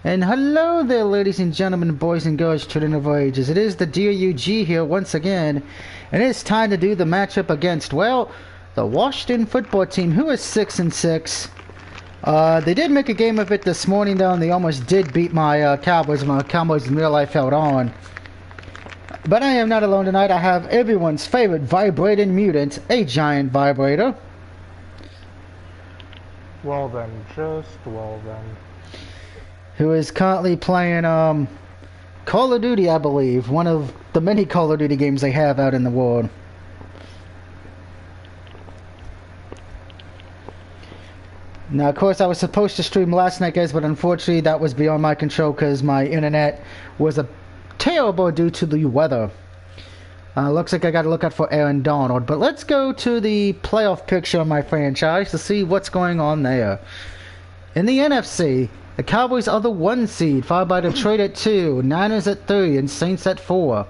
And hello there, ladies and gentlemen, boys and girls, children of all ages. It is the DUG here once again, and it's time to do the matchup against, well, the Washington football team, who is 6-6. They did make a game of it this morning, though, and they almost did beat my Cowboys. My Cowboys in real life held on. But I am not alone tonight. I have everyone's favorite vibrating mutant, a giant vibrator. Well then, just well then. Who is currently playing Call of Duty, I believe. One of the many Call of Duty games they have out in the world. Now, of course, I was supposed to stream last night, guys, but unfortunately that was beyond my control because my internet was terrible due to the weather. Looks like I got to look out for Aaron Donald. But let's go to the playoff picture of my franchise to see what's going on there. In the NFC, the Cowboys are the 1 seed, followed by Detroit at 2, Niners at 3, and Saints at 4.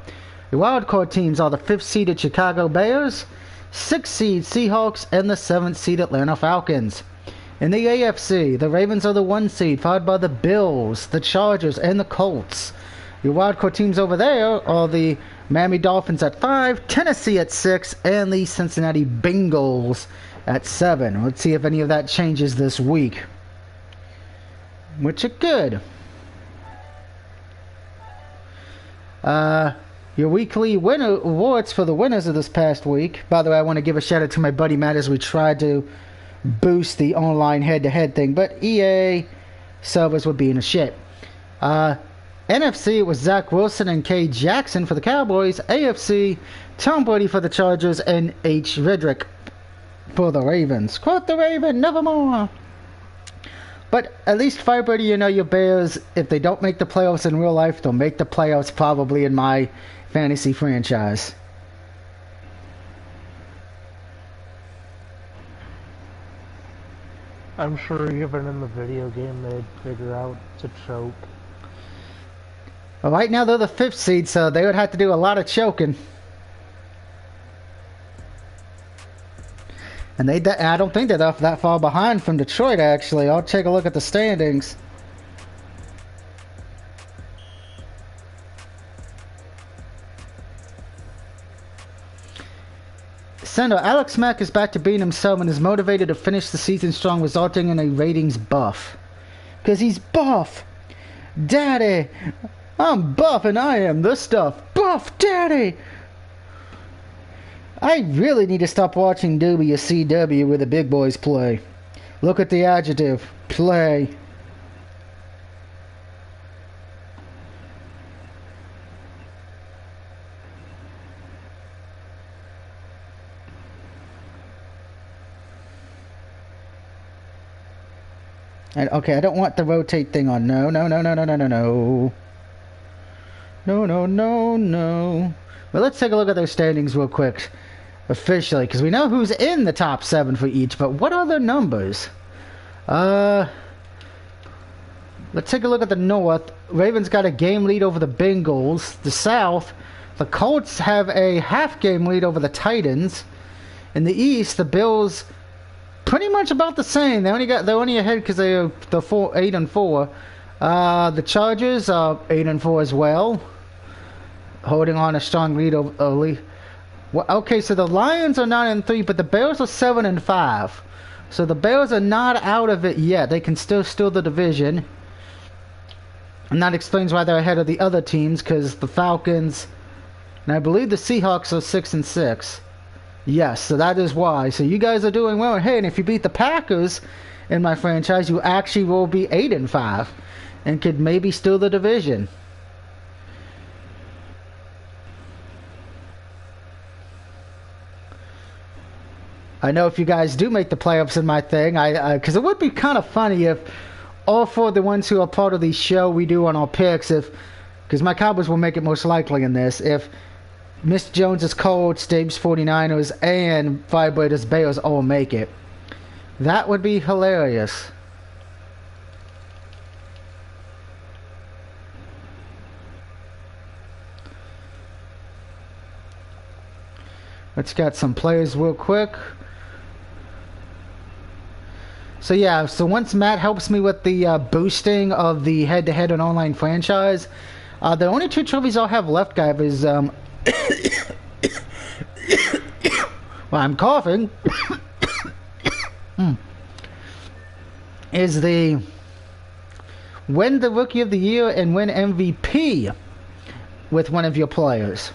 The wildcard teams are the 5th seeded Chicago Bears, 6th seed Seahawks, and the 7th seed Atlanta Falcons. In the AFC, the Ravens are the 1 seed, followed by the Bills, the Chargers, and the Colts. Your wildcard teams over there are the Miami Dolphins at 5, Tennessee at 6, and the Cincinnati Bengals at 7. Let's see if any of that changes this week. Which it could. Your weekly winner awards for the winners of this past week. By the way, I want to give a shout out to my buddy Matt as we tried to boost the online head-to-head thing, but EA servers were being a shit. NFC, it was Zach Wilson and K. Jackson for the Cowboys. AFC, Tom Brady for the Chargers and H. Redrick for the Ravens. Quote the Raven, nevermore. But at least Firebird, you know your Bears, if they don't make the playoffs in real life, they'll make the playoffs probably in my fantasy franchise. I'm sure even in the video game they'd figure out to choke. Well, right now they're the 5th seed, so they would have to do a lot of choking. And I don't think they're that far behind from Detroit, actually. I'll take a look at the standings. Senator Alex Mack is back to being himself and is motivated to finish the season strong, resulting in a ratings buff. Because he's buff! Daddy! I'm buff and I am the stuff. Buff Daddy! I really need to stop watching WCW where the big boys play. Look at the adjective. Play. Okay, I don't want the rotate thing on. No. No. Well, let's take a look at those standings real quick. Officially, because we know who's in the top 7 for each, but what are their numbers? Let's take a look at the North. Ravens got a game lead over the Bengals. The South, the Colts have a half-game lead over the Titans. In the East, the Bills pretty much about the same. They're only ahead because they're 8-4. The Chargers are 8-4 as well, holding on a strong lead over. Well, okay, so the Lions are 9-3, but the Bears are 7-5. So the Bears are not out of it yet. They can still steal the division, and that explains why they're ahead of the other teams. Because the Falcons, and I believe the Seahawks are 6-6. Yes, so that is why. So you guys are doing well. Hey, and if you beat the Packers in my franchise, you actually will be 8-5, and could maybe steal the division. I know if you guys do make the playoffs in my thing, because it would be kind of funny if all 4 of the ones who are part of the show we do on our picks, because my Cowboys will make it most likely in this, if Mr. Jones's Colts, Dave's 49ers, and Firebirder's Bears all make it. That would be hilarious. Let's get some players real quick. So yeah, so once Matt helps me with the boosting of the head-to-head and online franchise, the only two trophies I'll have left, guys, is well, I'm coughing. Is the win the Rookie of the Year and win MVP with one of your players.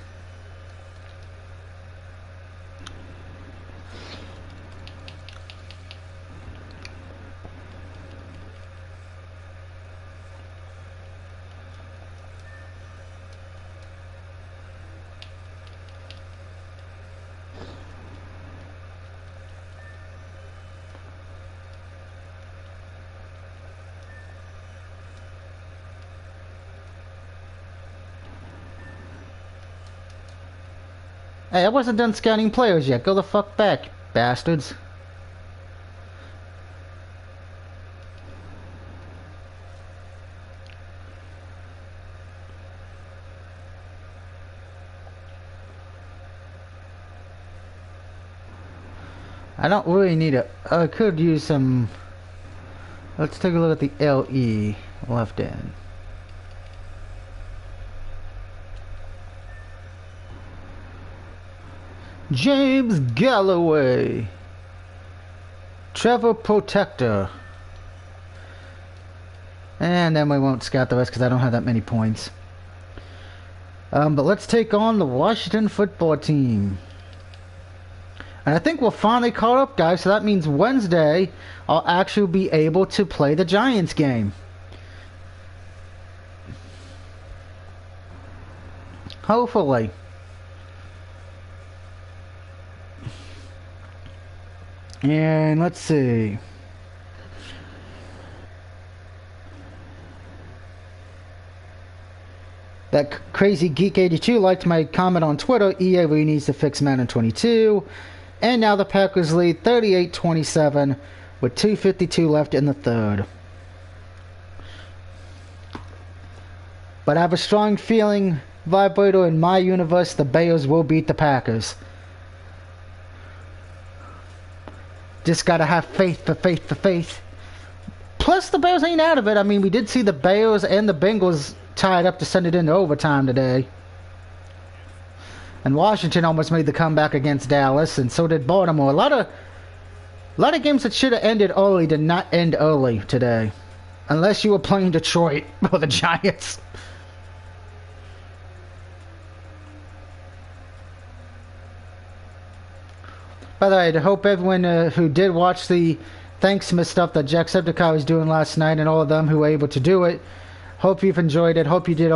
Hey, I wasn't done scouting players yet. Go the fuck back, bastards. I don't really need it. I could use some... Let's take a look at the LE left end. James Galloway. Trevor Protector. And then we won't scout the rest because I don't have that many points. But let's take on the Washington football team. And I think we're finally caught up, guys. So that means Wednesday I'll actually be able to play the Giants game. Hopefully. And let's see. That crazy Geek 82 liked my comment on Twitter. EA really needs to fix Madden 22. And now the Packers lead 38-27 with 2:52 left in the third. But I have a strong feeling, Vibrator, in my universe, the Bears will beat the Packers. Just gotta have faith for faith for faith. Plus, the Bears ain't out of it. I mean, we did see the Bears and the Bengals tied up to send it into overtime today. And Washington almost made the comeback against Dallas, and so did Baltimore. A lot of games that should have ended early did not end early today. Unless you were playing Detroit or the Giants. By the way, I hope everyone who did watch the Thanksmas stuff that Jacksepticeye was doing last night, and all of them who were able to do it, hope you've enjoyed it. Hope you did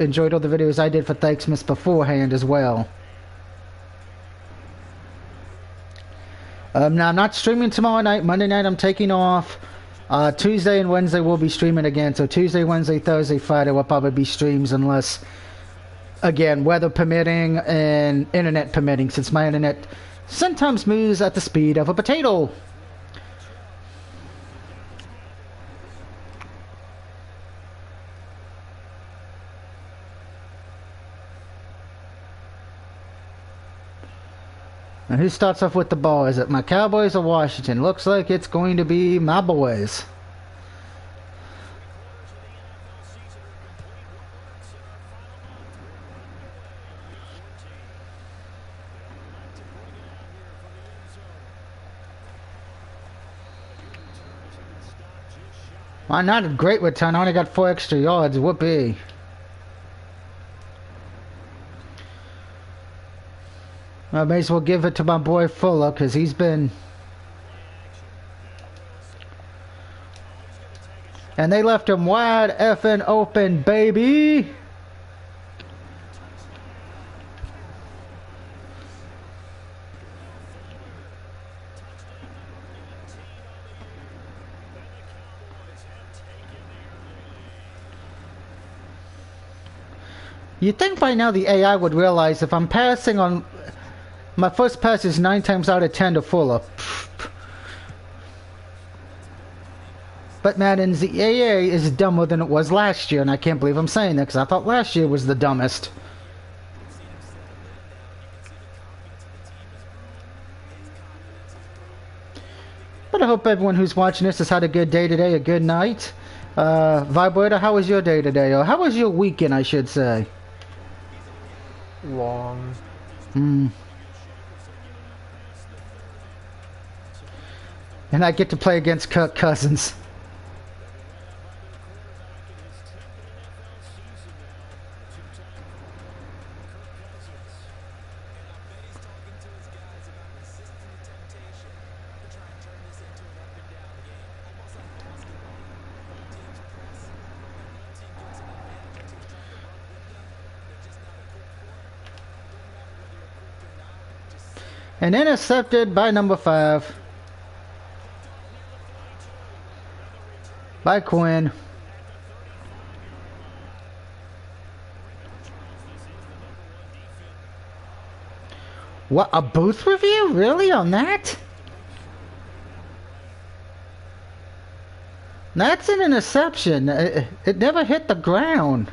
enjoyed all the videos I did for Thanksmas beforehand as well. Now I'm not streaming tomorrow night. Monday night I'm taking off. Tuesday and Wednesday we'll be streaming again. So Tuesday, Wednesday, Thursday, Friday will probably be streams unless, again, weather permitting and internet permitting, since my internet sometimes moves at the speed of a potato. And who starts off with the ball? Is it my Cowboys or Washington? Looks like it's going to be my boys. Well, not a great return. I only got 4 extra yards. Whoopee. I may as well give it to my boy Fuller, because he's been... And they left him wide effing open, baby! You'd think by now the AI would realize if I'm passing on... My first pass is 9 times out of 10 to Fuller. But Madden's the AA is dumber than it was last year, and I can't believe I'm saying that because I thought last year was the dumbest. But But I hope everyone who's watching this has had a good day today, a good night. Vibrator, how was your day today? Or how was your weekend, I should say? Long. And I get to play against Kirk Cousins. And intercepted by number 5. By Quinn. What, a booth review? Really, on that? That's an interception. It never hit the ground.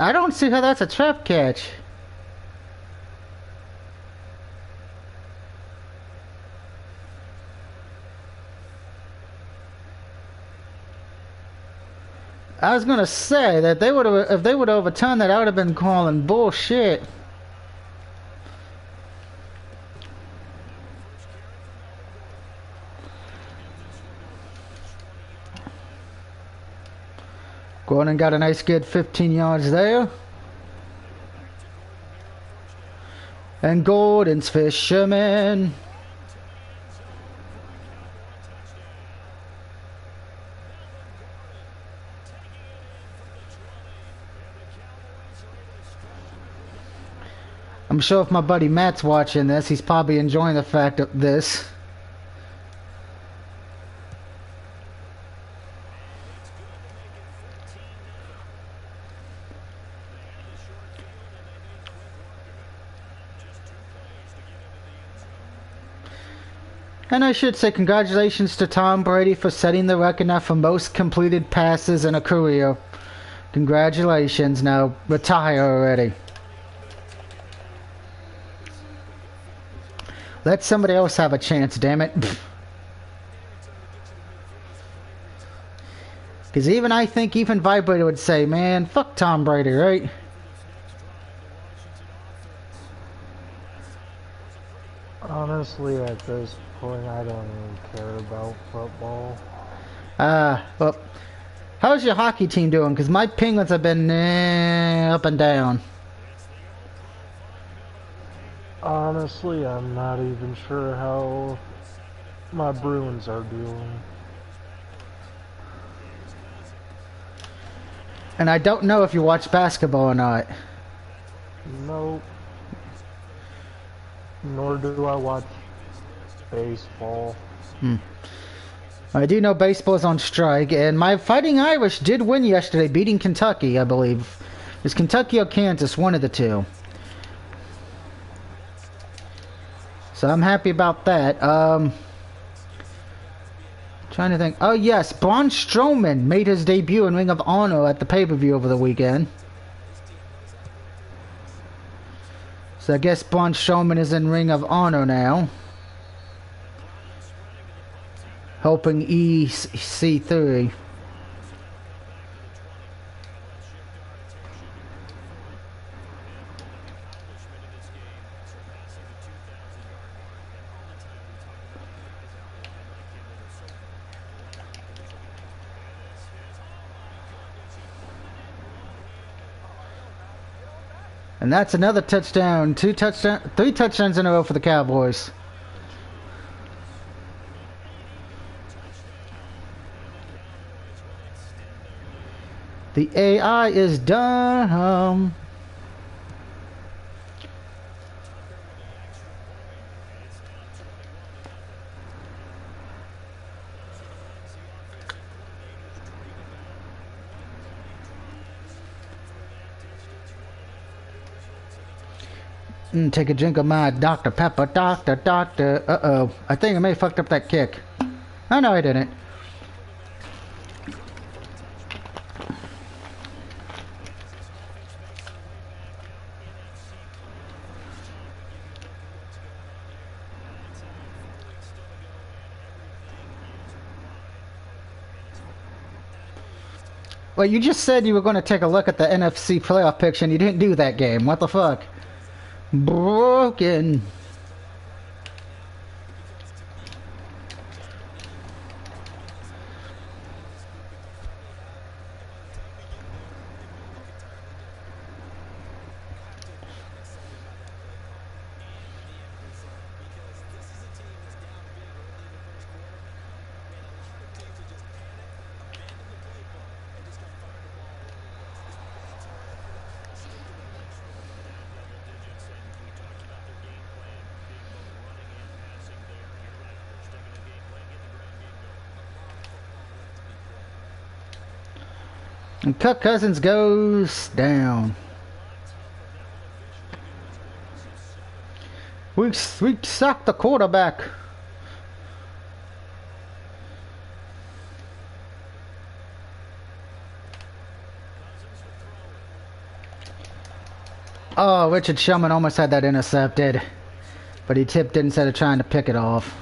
I don't see how that's a trap catch. I was gonna say that they would have, if they would have overturned that, I would have been calling bullshit. Gordon got a nice good 15 yards there. And Gordon's fisherman. I'm sure if my buddy Matt's watching this, he's probably enjoying the fact of this. And I should say congratulations to Tom Brady for setting the record now for most completed passes in a career. Congratulations. Now retire already. Let somebody else have a chance, damn it. Because even I think even Vibrator would say, man, fuck Tom Brady, right? Honestly, at this point, I don't even care about football. Well, how's your hockey team doing? Because my Penguins have been up and down. Honestly, I'm not even sure how my Bruins are doing. And I don't know if you watch basketball or not. Nope. Nor do I watch baseball. I do know baseball's on strike, and my Fighting Irish did win yesterday, beating Kentucky, I believe. It was Kentucky or Kansas, one of the two. So I'm happy about that. Trying to think. Oh yes, Braun Strowman made his debut in Ring of Honor at the pay-per-view over the weekend. So I guess Braun Strowman is in Ring of Honor now. Helping EC3. And that's another touchdown. 3 touchdowns in a row for the Cowboys. The AI is done. Take a drink of my Dr. Pepper, Doctor. Uh-oh. I think I may have fucked up that kick. Oh, no, I didn't. Well, you just said you were going to take a look at the NFC playoff picture, and you didn't do that game. What the fuck? Broken. And Kirk Cousins goes down. We sucked the quarterback. Oh, Richard Sherman almost had that intercepted, but he tipped it instead of trying to pick it off.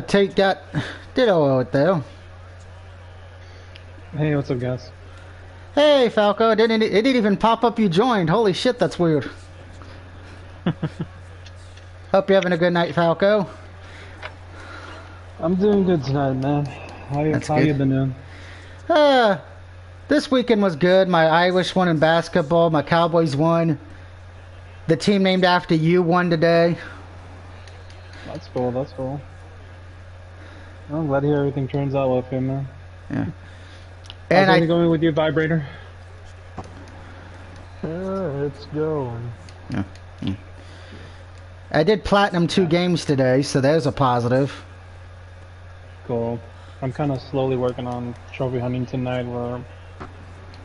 Tate did all right there. Hey, what's up, guys? Hey, Falco, it didn't even pop up you joined. Holy shit, that's weird. Hope you're having a good night, Falco. I'm doing good tonight, man. How you been doing? This weekend was good. My Irish won in basketball. My Cowboys won. The team named after you won today. That's cool, that's cool. I'm glad to hear everything turns out well for you, man. Yeah. And How's it going with your vibrator? It's going. Yeah. I did platinum 2 games today, so there's a positive. Cool. I'm kind of slowly working on trophy hunting tonight, where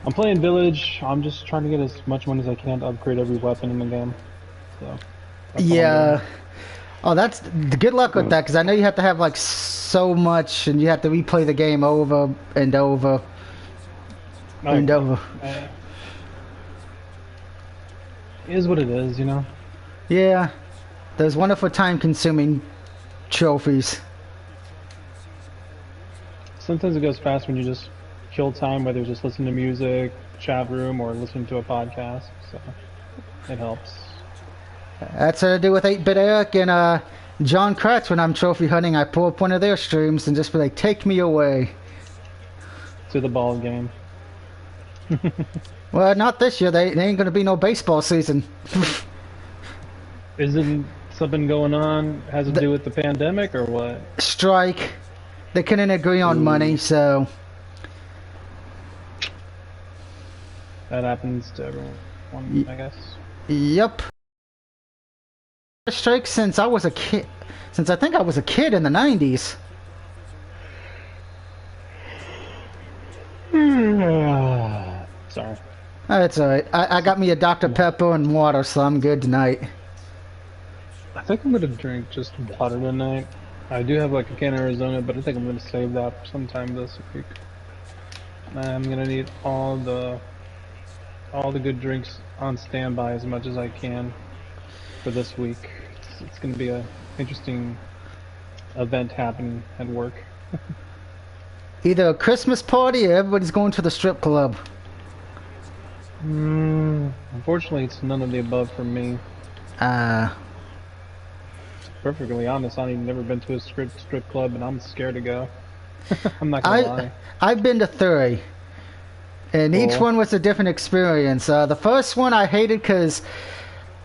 I'm playing Village. I'm just trying to get as much money as I can to upgrade every weapon in the game. So. Yeah. Oh, that's good luck with that, because I know you have to have like so much, and you have to replay the game over and over and over. It is what it is, you know. Yeah, those wonderful time-consuming trophies. Sometimes it goes fast when you just kill time, whether it's just listening to music, chat room, or listening to a podcast. So it helps. That's what I do with 8-Bit Eric and John Kratz when I'm trophy hunting. I pull up one of their streams and just be like, take me away. To the ball game. Well, not this year. They ain't going to be no baseball season. Isn't something going on? Has it to do with the pandemic or what? Strike. They couldn't agree on money, so... That happens to everyone, I guess. Yep. Strike since I was a kid. Since I think I was a kid in the 90s. Sorry. That's alright. I got me a Dr. Pepper and water, so I'm good tonight. I think I'm gonna drink just water tonight. I do have like a can of Arizona, but I think I'm gonna save that for sometime this week. I'm gonna need all the good drinks on standby as much as I can for this week. It's gonna be a interesting event happening at work. Either a Christmas party or everybody's going to the strip club. Unfortunately, it's none of the above for me. Perfectly honest, I've never been to a strip club, and I'm scared to go. I'm not gonna lie. I've been to 3, and Cool. each one was a different experience. The first one I hated because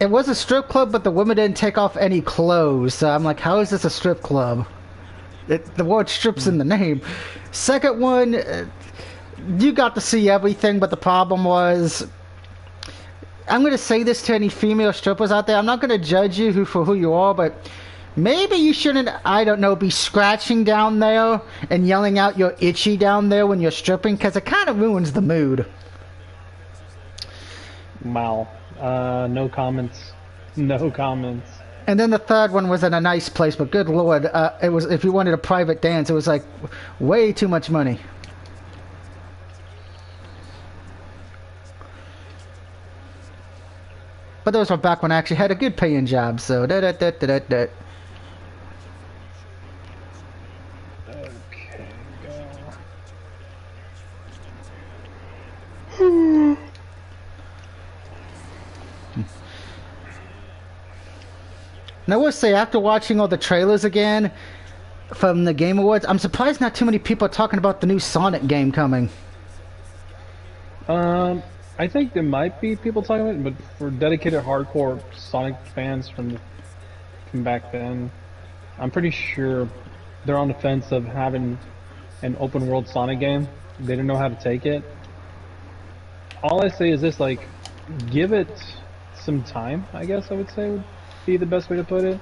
it was a strip club, but the women didn't take off any clothes. So I'm like, how is this a strip club? The word strip's in the name. Second one, you got to see everything, but the problem was, I'm going to say this to any female strippers out there. I'm not going to judge you for who you are, but maybe you shouldn't, I don't know, be scratching down there and yelling out you're itchy down there when you're stripping, because it kind of ruins the mood. Wow. No comments. No comments. And then the third one was in a nice place, but good lord, it was, if you wanted a private dance, it was like way too much money. But those were back when I actually had a good paying job, so da-da-da-da-da-da. Okay, go. And I will say, after watching all the trailers again from the Game Awards, I'm surprised not too many people are talking about the new Sonic game coming. I think there might be people talking about it, but for dedicated hardcore Sonic fans from back then, I'm pretty sure they're on the fence of having an open world Sonic game. They didn't know how to take it. All I say is this, like, give it some time, I guess I would say would be the best way to put it.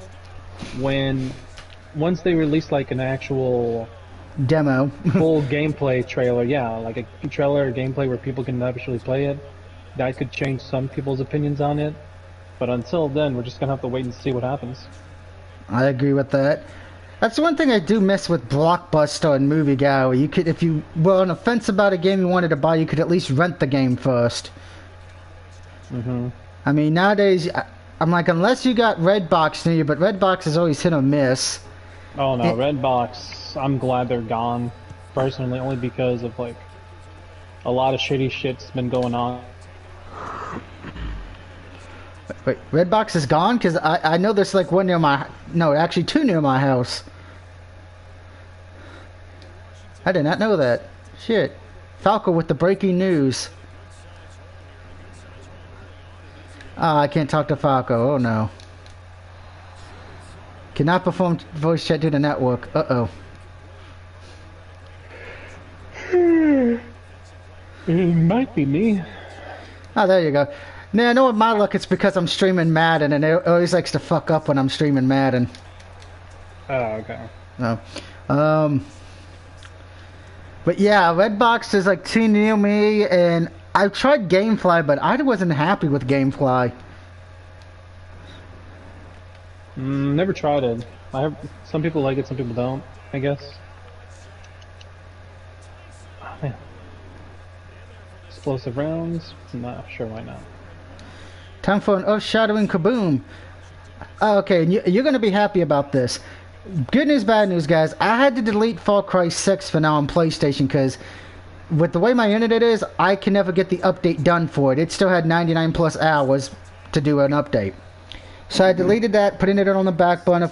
Once they release like an actual Demo. full gameplay trailer, yeah, like a trailer or gameplay where people can actually play it, that could change some people's opinions on it. But until then, we're just gonna have to wait and see what happens. I agree with that. That's one thing I do miss with Blockbuster and Movie Gallery. You could, if you were on the fence about a game you wanted to buy, you could at least rent the game first. I mean, nowadays, I'm like, unless you got Redbox near you, but Redbox is always hit or miss. Oh no, Redbox, I'm glad they're gone, personally, only because of like a lot of shitty shit's been going on. Wait, Redbox is gone? Because I know there's like one near my... No, actually two near my house. I did not know that. Shit. Falco with the breaking news. Ah, I can't talk to Falco. Oh no. Cannot perform voice chat due to network. Uh-oh. It might be me. Oh, there you go. Now, I know with my luck it's because I'm streaming Madden, and it always likes to fuck up when I'm streaming Madden. Oh, okay. No. But yeah, Redbox is like too near me, and I've tried GameFly, but I wasn't happy with GameFly. Never tried it. Some people like it, some people don't, I guess. Oh, man. Explosive rounds? Nah, sure, why not? Time for an earth-shattering kaboom. Oh, okay, and you're going to be happy about this. Good news, bad news, guys. I had to delete Far Cry 6 for now on PlayStation because with the way my internet is, I can never get the update done for it. It still had 99 plus hours to do an update. So I deleted that, putting it on the back burner.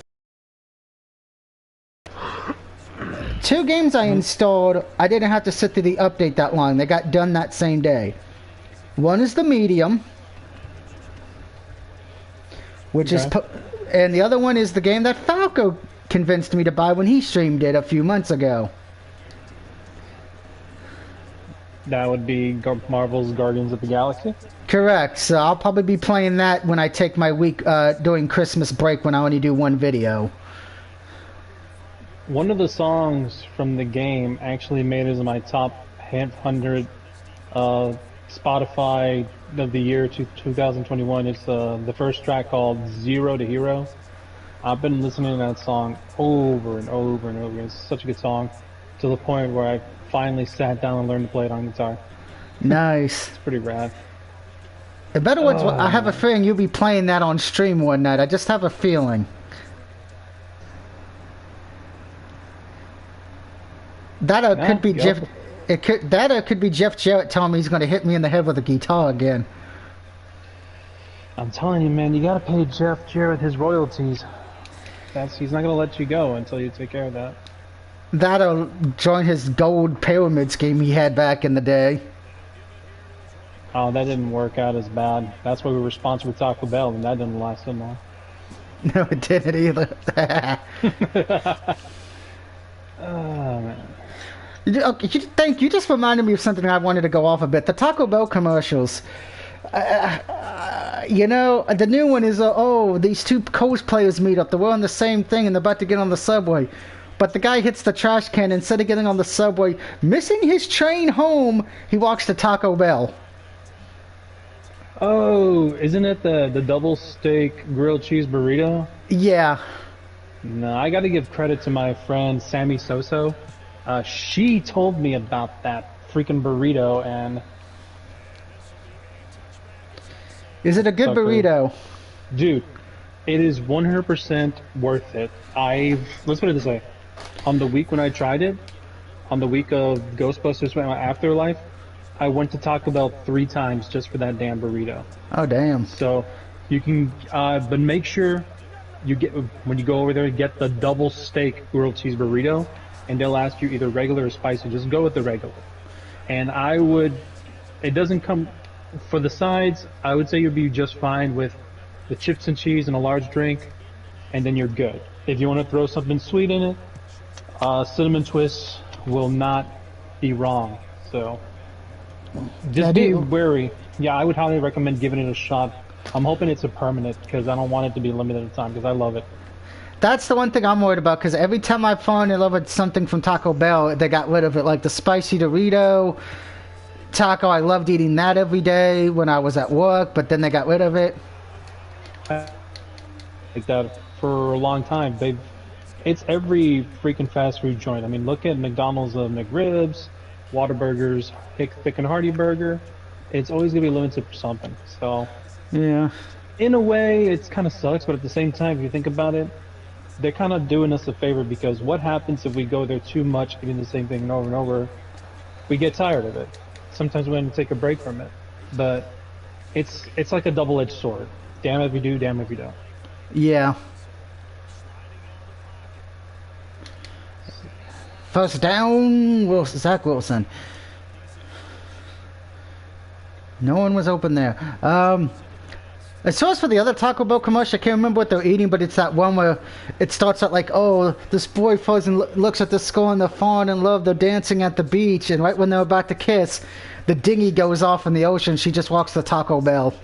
Two games I installed, I didn't have to sit through the update that long. They got done that same day. One is the Medium, which is... And the other one is the game that Falco convinced me to buy when he streamed it a few months ago. That would be Marvel's Guardians of the Galaxy? Correct. So I'll probably be playing that when I take my week during Christmas break when I only do one video. One of the songs from the game actually made it in my top 100 Spotify of the year 2021. It's the first track called Zero to Hero. I've been listening to that song over and over and over again. It's such a good song to the point where I finally sat down and learned to play it on guitar. Nice. It's pretty rad. In better words, I have a feeling you'll be playing that on stream one night. I just have a feeling. That could be Jeff. Could be Jeff Jarrett telling me he's going to hit me in the head with a guitar again. I'm telling you, man, you gotta pay Jeff Jarrett his royalties. He's not gonna let you go until you take care of that. That'll join his gold pyramid scheme he had back in the day. Oh, that didn't work out as bad. That's why we were sponsored with Taco Bell, and that didn't last so long. No, it didn't either. Oh, man. You just reminded me of something I wanted to go off a bit. The Taco Bell commercials. You know, the new one is, these two cosplayers meet up. They're wearing the same thing and they're about to get on the subway. But the guy hits the trash can. Instead of getting on the subway, missing his train home, he walks to Taco Bell. Oh, isn't it the double steak grilled cheese burrito? Yeah. No, I gotta give credit to my friend Sammy Soso. She told me about that freaking burrito, and Is it a good Taco. burrito? Dude, it is 100% worth it. Let's put it this way. On the week when I tried it, on the week of Ghostbusters Afterlife, I went to Taco Bell 3 times just for that damn burrito. Oh, damn. So you can, but make sure you get when you go over there, get the double steak grilled cheese burrito, and they'll ask you either regular or spicy. Just go with the regular. And it doesn't come for the sides. I would say you'll be just fine with the chips and cheese and a large drink, and then you're good. If you want to throw something sweet in it, cinnamon twists will not be wrong. So just be wary. Yeah, I would highly recommend giving it a shot. I'm hoping it's a permanent because I don't want it to be limited in time because I love it. That's the one thing I'm worried about, because every time I fall in love with something from Taco Bell, they got rid of it. Like the spicy Dorito taco, I loved eating that every day when I was at work, but then they got rid of it. Like that for a long time. It's every freaking fast food joint. I mean, look at McDonald's McRibs, Whataburgers, Thick and Hearty Burger. It's always gonna be limited for something. So, Yeah. in a way, it kind of sucks, but at the same time, if you think about it, they're kind of doing us a favor because what happens if we go there too much, eating the same thing over and over? We get tired of it. Sometimes we want to take a break from it, but it's like a double-edged sword. Damn if we do, damn if we don't. Yeah. First down, Zach Wilson. No one was open there. As far as for the other Taco Bell commercial, I can't remember what they're eating, but it's that one where it starts out like, oh, this boy falls and looks at this girl and they're falling in love, they're dancing at the beach, and right when they're about to kiss, the dinghy goes off in the ocean, she just walks to Taco Bell.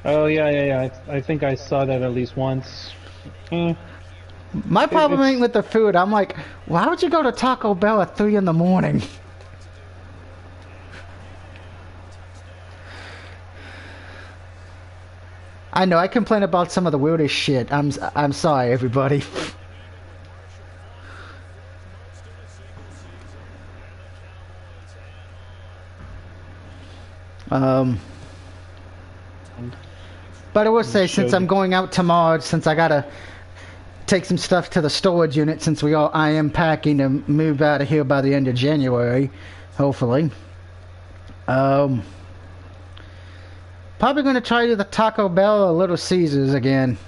Oh, yeah. I think I saw that at least once. My problem ain't with the food. I'm like, why would you go to Taco Bell at 3 in the morning? I know, I complain about some of the weirdest shit. I'm sorry, everybody. But I will say, since I'm going out tomorrow, since I gotta take some stuff to the storage unit, since I am packing to move out of here by the end of January, hopefully. Probably going to try the Taco Bell or Little Caesars again.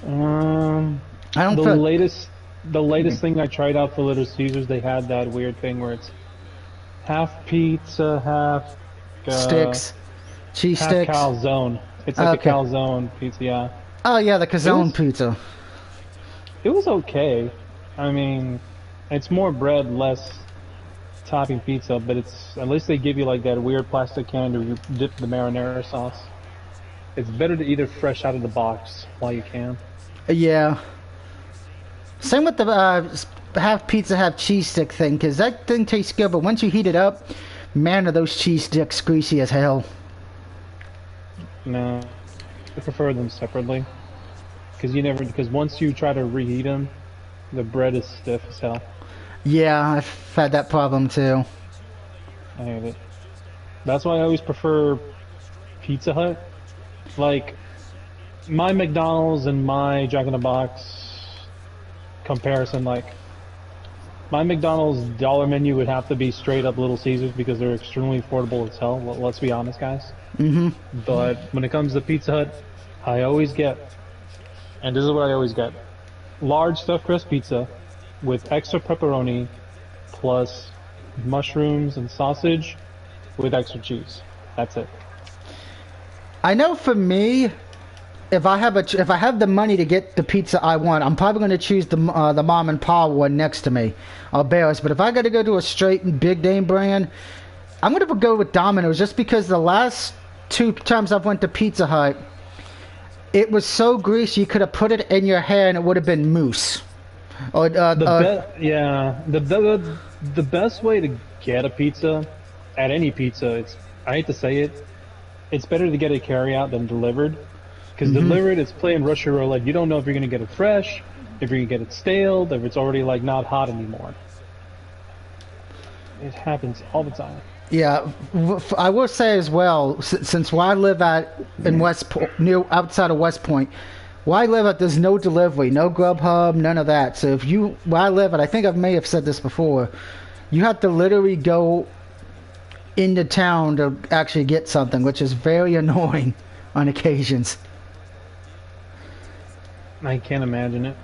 The latest thing I tried out for Little Caesars, they had that weird thing where it's half pizza, half sticks, cheese half sticks. calzone. It's like a calzone pizza, yeah. Oh yeah, the calzone pizza. It was okay. I mean, it's more bread, less topping pizza, but at least they give you like that weird plastic can where you dip the marinara sauce. It's better to eat it fresh out of the box while you can. Yeah. Same with the half pizza, half cheese stick thing, because that thing tastes good, but once you heat it up, man, are those cheese sticks greasy as hell. No, I prefer them separately, because once you try to reheat them, the bread is stiff as hell. Yeah, I've had that problem too. I hate it. That's why I always prefer Pizza Hut. Like, my McDonald's and my Jack in the Box comparison, like, my McDonald's dollar menu would have to be straight up Little Caesars because they're extremely affordable as hell. Let's be honest, guys. Mm-hmm. But when it comes to Pizza Hut, I always get, and this is what I always get, large stuffed crust pizza with extra pepperoni plus mushrooms and sausage with extra cheese. That's it. I know for me, if I have the money to get the pizza I want, I'm probably going to choose the mom and pop one next to me. I'll be honest. But if I got to go to a straight and big name brand, I'm going to go with Domino's, just because the last 2 times I've went to Pizza Hut, it was so greasy you could have put it in your hair and it would have been mousse. Or the best way to get a pizza at any pizza, I hate to say it, it's better to get it carry out than delivered. Because delivered, it's playing Russian roulette. You don't know if you're gonna get it fresh, if you're gonna get it stale, if it's already like not hot anymore. It happens all the time. Yeah, I will say as well, since where I live at in West near outside of West Point, where I live at, there's no delivery, no Grubhub, none of that. So if you where I live at, I think I may have said this before, you have to literally go into town to actually get something, which is very annoying on occasions. I can't imagine it.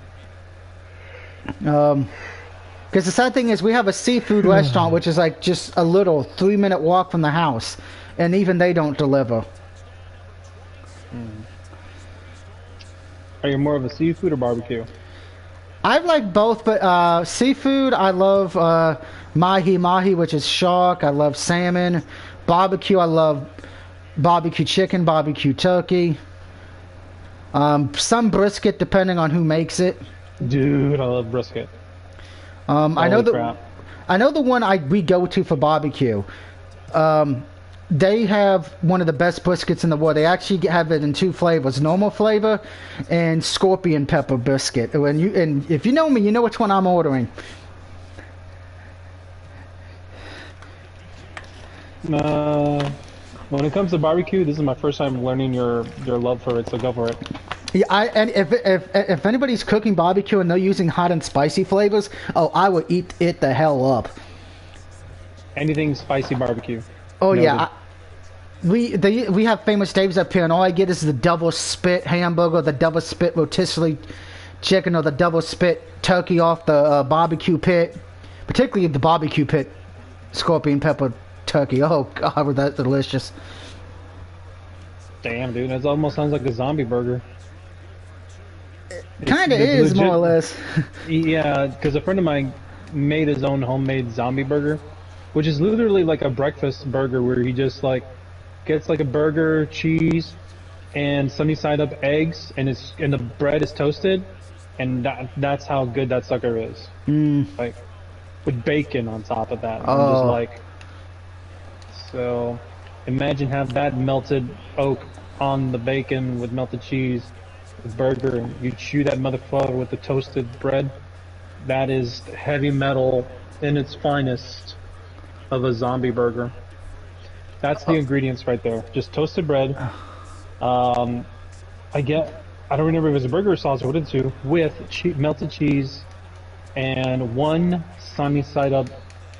Because the sad thing is, we have a seafood restaurant, which is like just a little 3-minute walk from the house, and even they don't deliver. Are you more of a seafood or barbecue? I like both, but seafood, I love mahi mahi, which is shark. I love salmon. Barbecue, I love barbecue chicken, barbecue turkey. Some brisket, depending on who makes it. Dude, I love brisket. I know Crap. I know the one we go to for barbecue. They have one of the best briskets in the world. They actually have it in 2 flavors: normal flavor and scorpion pepper biscuit. And if you know me, you know which one I'm ordering. When it comes to barbecue, this is my first time learning your love for it, so go for it. Yeah, and if anybody's cooking barbecue and they're using hot and spicy flavors, oh, I would eat it the hell up. Anything spicy barbecue. Oh Noted. yeah, we have Famous Dave's up here, and all I get is the double spit hamburger, the double spit rotisserie chicken, or the double spit turkey off the barbecue pit. Particularly the barbecue pit scorpion pepper turkey. Oh god, that's delicious. Damn, dude, that almost sounds like a zombie burger. Kind of It's is, legit. more or less. Yeah, because a friend of mine made his own homemade zombie burger, which is literally like a breakfast burger where he just like gets like a burger, cheese, and sunny side up eggs, and the bread is toasted, and that's how good that sucker is. Like with bacon on top of that. I'm just Oh. like, so imagine have that melted oak on the bacon with melted cheese, the burger, and you chew that motherfucker with the toasted bread. That is heavy metal in its finest of a zombie burger. That's the ingredients right there. Just toasted bread. I don't remember if it was a burger or sauce or what it's to, with melted cheese and 1 sunny side up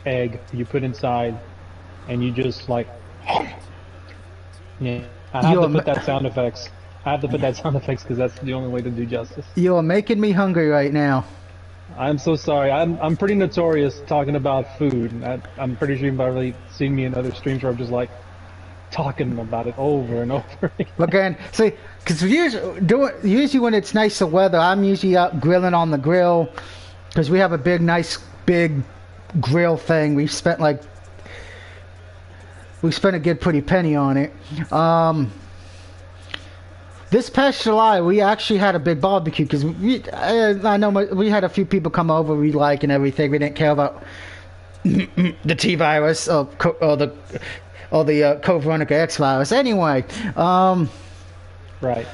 egg you put inside, and you just like, yeah. I have to put that sound effects. I have to put that sound effects because that's the only way to do justice. You're making me hungry right now. I'm so sorry. I'm pretty notorious talking about food. I'm pretty sure you've probably seen me in other streams where I'm just like talking about it over and over again. Again, see, because usually when it's nicer weather, I'm usually out grilling on the grill because we have a nice big grill thing. We spent a good pretty penny on it. This past July, we actually had a big barbecue because I know we had a few people come over we like and everything. We didn't care about the T virus or the Veronica X virus. Anyway, Right.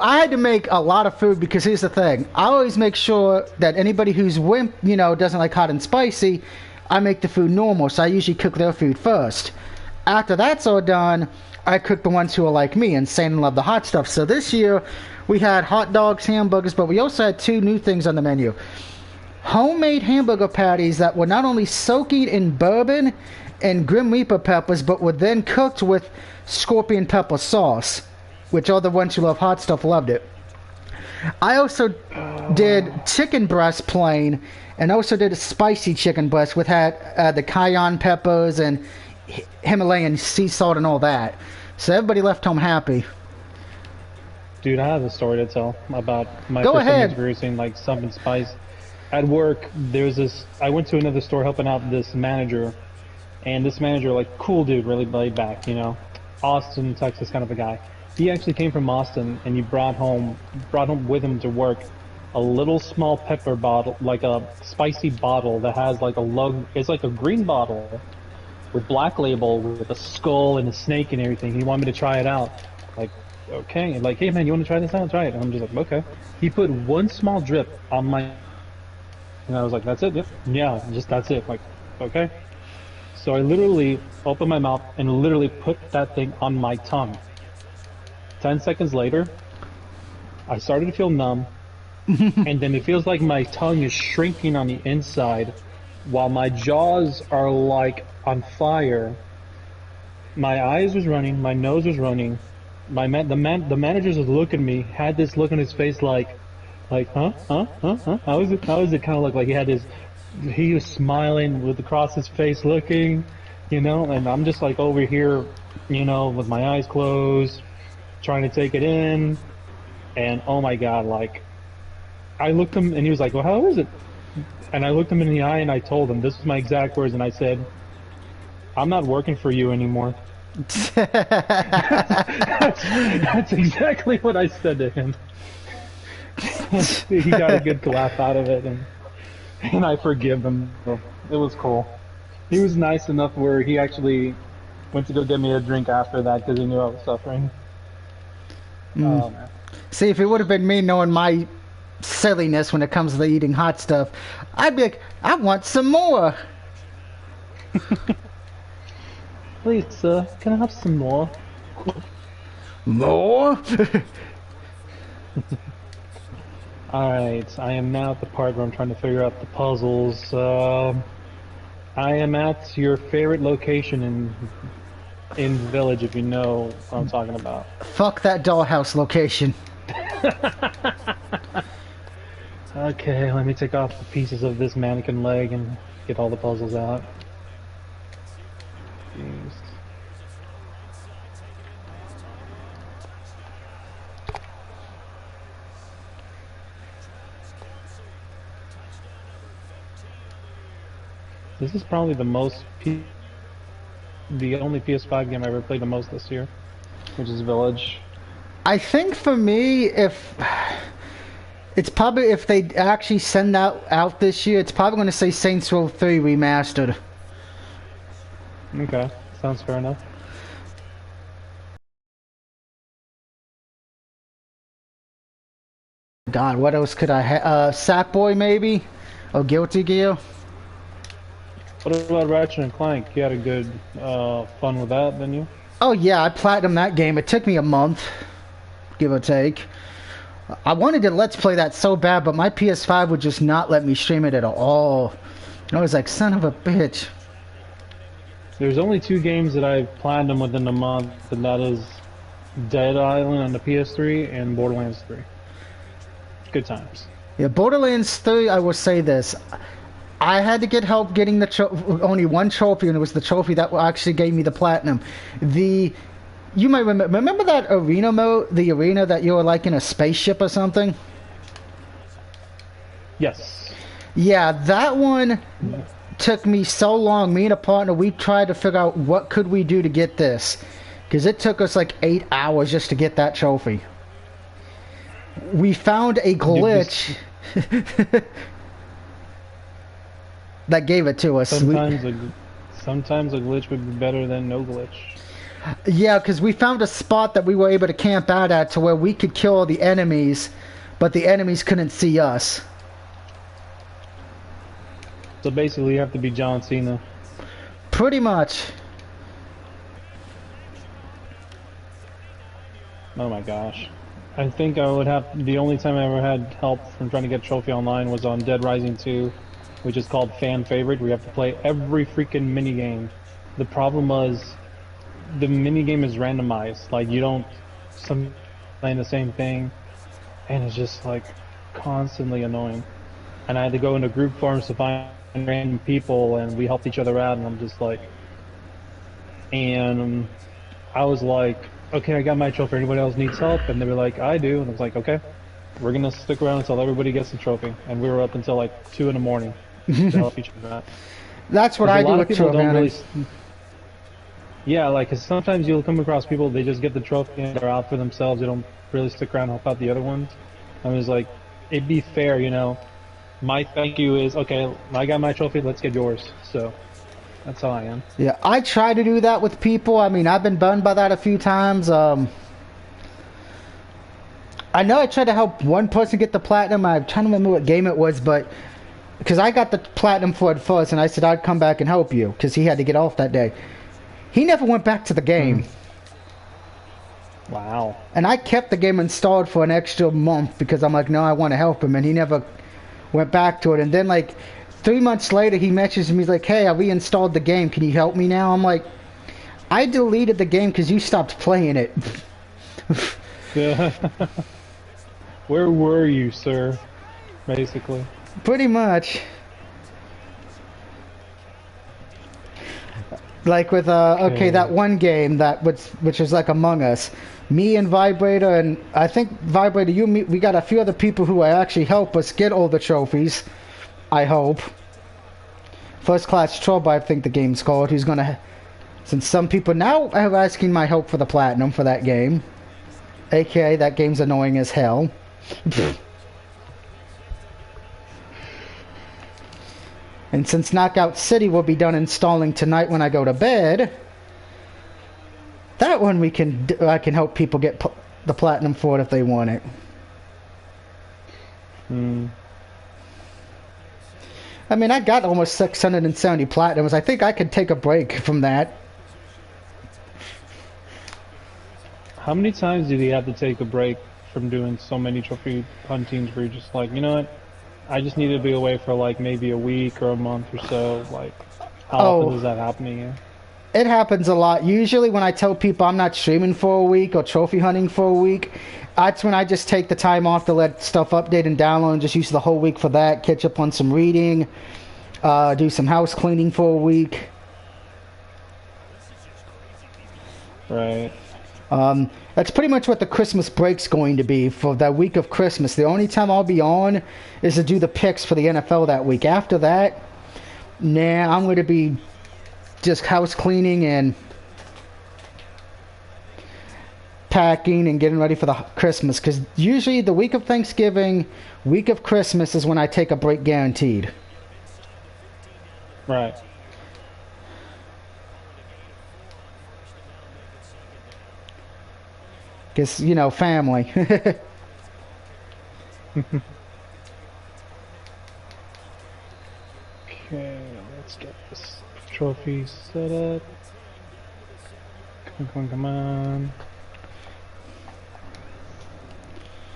I had to make a lot of food because here's the thing: I always make sure that anybody who's wimp, doesn't like hot and spicy, I make the food normal. So I usually cook their food first. After that's all done, I cook the ones who are like me, insane and love the hot stuff. So this year, we had hot dogs, hamburgers, but we also had 2 new things on the menu. Homemade hamburger patties that were not only soaking in bourbon and Grim Reaper peppers, but were then cooked with scorpion pepper sauce, which all the ones who love hot stuff loved it. I also did chicken breast plain, and also did a spicy chicken breast with the cayenne peppers and Himalayan sea salt and all that. So everybody left home happy. Dude, I have a story to tell about my Go first time ahead. experiencing like something spice. At work, I went to another store helping out this manager, and this manager, like, cool dude, really laid back, Austin, Texas kind of a guy. He actually came from Austin, and he brought home with him to work a little small pepper bottle, like a spicy bottle that has like it's like a green bottle with black label with a skull and a snake and everything. He wanted me to try it out. Like, okay. Like, hey man, you want to try this out? Try it. And I'm just like, okay. He put 1 small drip on my, and I was like, that's it? Yep. Yeah, just that's it. Like, okay. So I literally opened my mouth and literally put that thing on my tongue. 10 seconds later, I started to feel numb, and then it feels like my tongue is shrinking on the inside while my jaws are like on fire. My eyes was running, my nose was running. The manager was looking at me, had this look on his face like, huh? How is it? How is it? Kind of look like he was smiling with across his face looking, and I'm just like over here, with my eyes closed, trying to take it in, and oh my God, like, I looked him and he was like, well, how is it? And I looked him in the eye and I told him, this is my exact words, and I said, I'm not working for you anymore. That's exactly what I said to him. He got a good laugh out of it, and I forgive him. It was cool. He was nice enough where he actually went to go get me a drink after that because he knew I was suffering. Oh, man. See, if it would have been me knowing my silliness when it comes to eating hot stuff, I'd be like, I want some more. Please, sir, can I have some more? More? Alright, I am now at the part where I'm trying to figure out the puzzles. I am at your favorite location in Village, if you know what I'm talking about. Fuck that dollhouse location. Okay, let me take off the pieces of this mannequin leg and get all the puzzles out. Jeez. This is probably the only PS5 game I ever played the most this year, which is Village. I think for me, it's probably if they actually send that out this year, it's probably going to say Saints Row 3 Remastered. Okay, sounds fair enough. God, what else could I have? Sackboy maybe? Or Guilty Gear? What about Ratchet and Clank? You had a good fun with that, didn't you? Oh yeah, I platinumed that game. It took me a month, give or take. I wanted to Let's Play that so bad, but my PS5 would just not let me stream it at all. I was like, son of a bitch. There's only 2 games that I've platinumed within a month, and that is Dead Island on the PS3 and Borderlands 3. Good times. Yeah, Borderlands 3, I will say this. I had to get help getting the only one trophy, and it was the trophy that actually gave me the platinum. You might remember that arena mode, the arena that you were like in a spaceship or something? Yes. Yeah, that one took me so long. Me and a partner, we tried to figure out what could we do to get this. Because it took us like 8 hours just to get that trophy. We found a glitch that gave it to us. Sometimes a glitch would be better than no glitch. Yeah, because we found a spot that we were able to camp out at to where we could kill the enemies, but the enemies couldn't see us. So basically you have to be John Cena. Pretty much. Oh my gosh. I think I would have, the only time I ever had help from trying to get a trophy online was on Dead Rising 2, which is called Fan Favorite, where you have to play every freaking minigame. The problem was, the minigame is randomized, like you don't playing the same thing, and it's just like constantly annoying. And I had to go into group forums to find random people, and we helped each other out, and I'm just like, and I was like, okay, I got my trophy, anybody else needs help? And they were like, I do, and I was like, okay, we're gonna stick around until everybody gets the trophy. And we were up until like 2 in the morning to help each other out. That's what I do with trophy. Yeah, like, cause sometimes you'll come across people, they just get the trophy and they're out for themselves, they don't really stick around and help out the other ones. I was like, it'd be fair, you know, my thank you is, okay, I got my trophy, let's get yours, so that's how I am. Yeah, I try to do that with people. I mean, I've been burned by that a few times. I know I tried to help one person get the platinum. I'm trying to remember what game it was, but because I got the platinum for it first, and I said I'd come back and help you because he had to get off that day. He never went back to the game. Wow. And I kept the game installed for an extra month because I'm like, no, I want to help him, and he never went back to it. And then like 3 months later, he messages me, he's like, hey, I reinstalled the game. Can you help me now? I'm like, I deleted the game because you stopped playing it. Yeah. Where were you, sir? Basically. Pretty much. Like with okay, that one game that which was like Among Us, me and Vibrator, and I think Vibrator, you, me, we got a few other people who actually help us get all the trophies. I hope. First Class Trouble, I think the game's called. Who's gonna? Since some people now are asking my help for the platinum for that game, aka that game's annoying as hell. And since Knockout City will be done installing tonight when I go to bed, that one I can help people get the platinum for it if they want it. I mean, I got almost 670 platinums. I think I could take a break from that. How many times did he have to take a break from doing so many trophy huntings where you're just like, you know what? I just need to be away for like maybe a week or a month or so. Like, how often does that happen to you? It happens a lot. Usually when I tell people I'm not streaming for a week or trophy hunting for a week, that's when I just take the time off to let stuff update and download and just use the whole week for that, catch up on some reading, do some house cleaning for a week. Right. That's pretty much what the Christmas break's going to be for that week of Christmas. The only time I'll be on is to do the picks for the NFL that week. After that, nah, I'm going to be just house cleaning and packing and getting ready for the Christmas. Because usually the week of Thanksgiving, week of Christmas is when I take a break guaranteed. Right. Because, you know, family. Okay, let's get this trophy set up. Come on.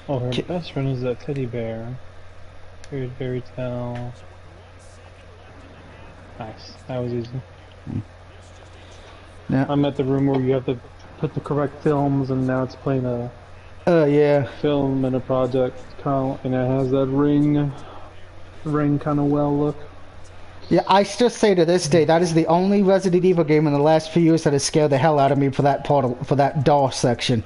Oh, her best friend is that teddy bear. Weird fairy tale. Nice, that was easy. Yeah. I'm at the room where you have to put the correct films, and now it's playing a yeah. film in a project count, and it has that ring kind of well look. Yeah, I still say to this day that is the only Resident Evil game in the last few years that has scared the hell out of me for that for that DOS section.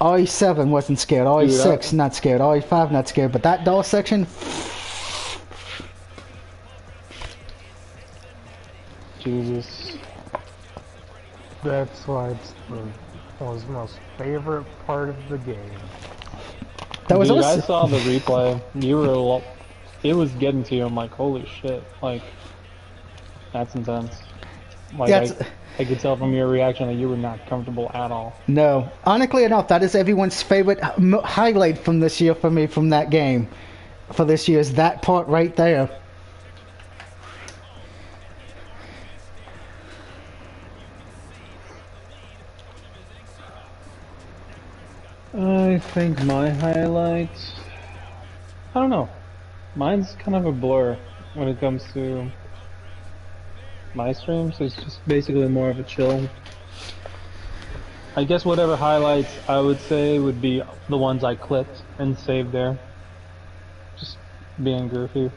RE7 wasn't scared. RE6 not scared. RE5 not scared. But that DOS section. Jesus. That's why it's was the most favorite part of the game. That was Dude, also... I saw the replay. You were, it was getting to you. I'm like, holy shit! Like, that's intense. Like, I could tell from your reaction that you were not comfortable at all. No, honestly enough, that is everyone's favorite highlight from this year for me from that game. For this year is that part right there. I think my highlights... I don't know. Mine's kind of a blur when it comes to my streams. It's just basically more of a chill. I guess whatever highlights I would say would be the ones I clipped and saved there. Just being goofy.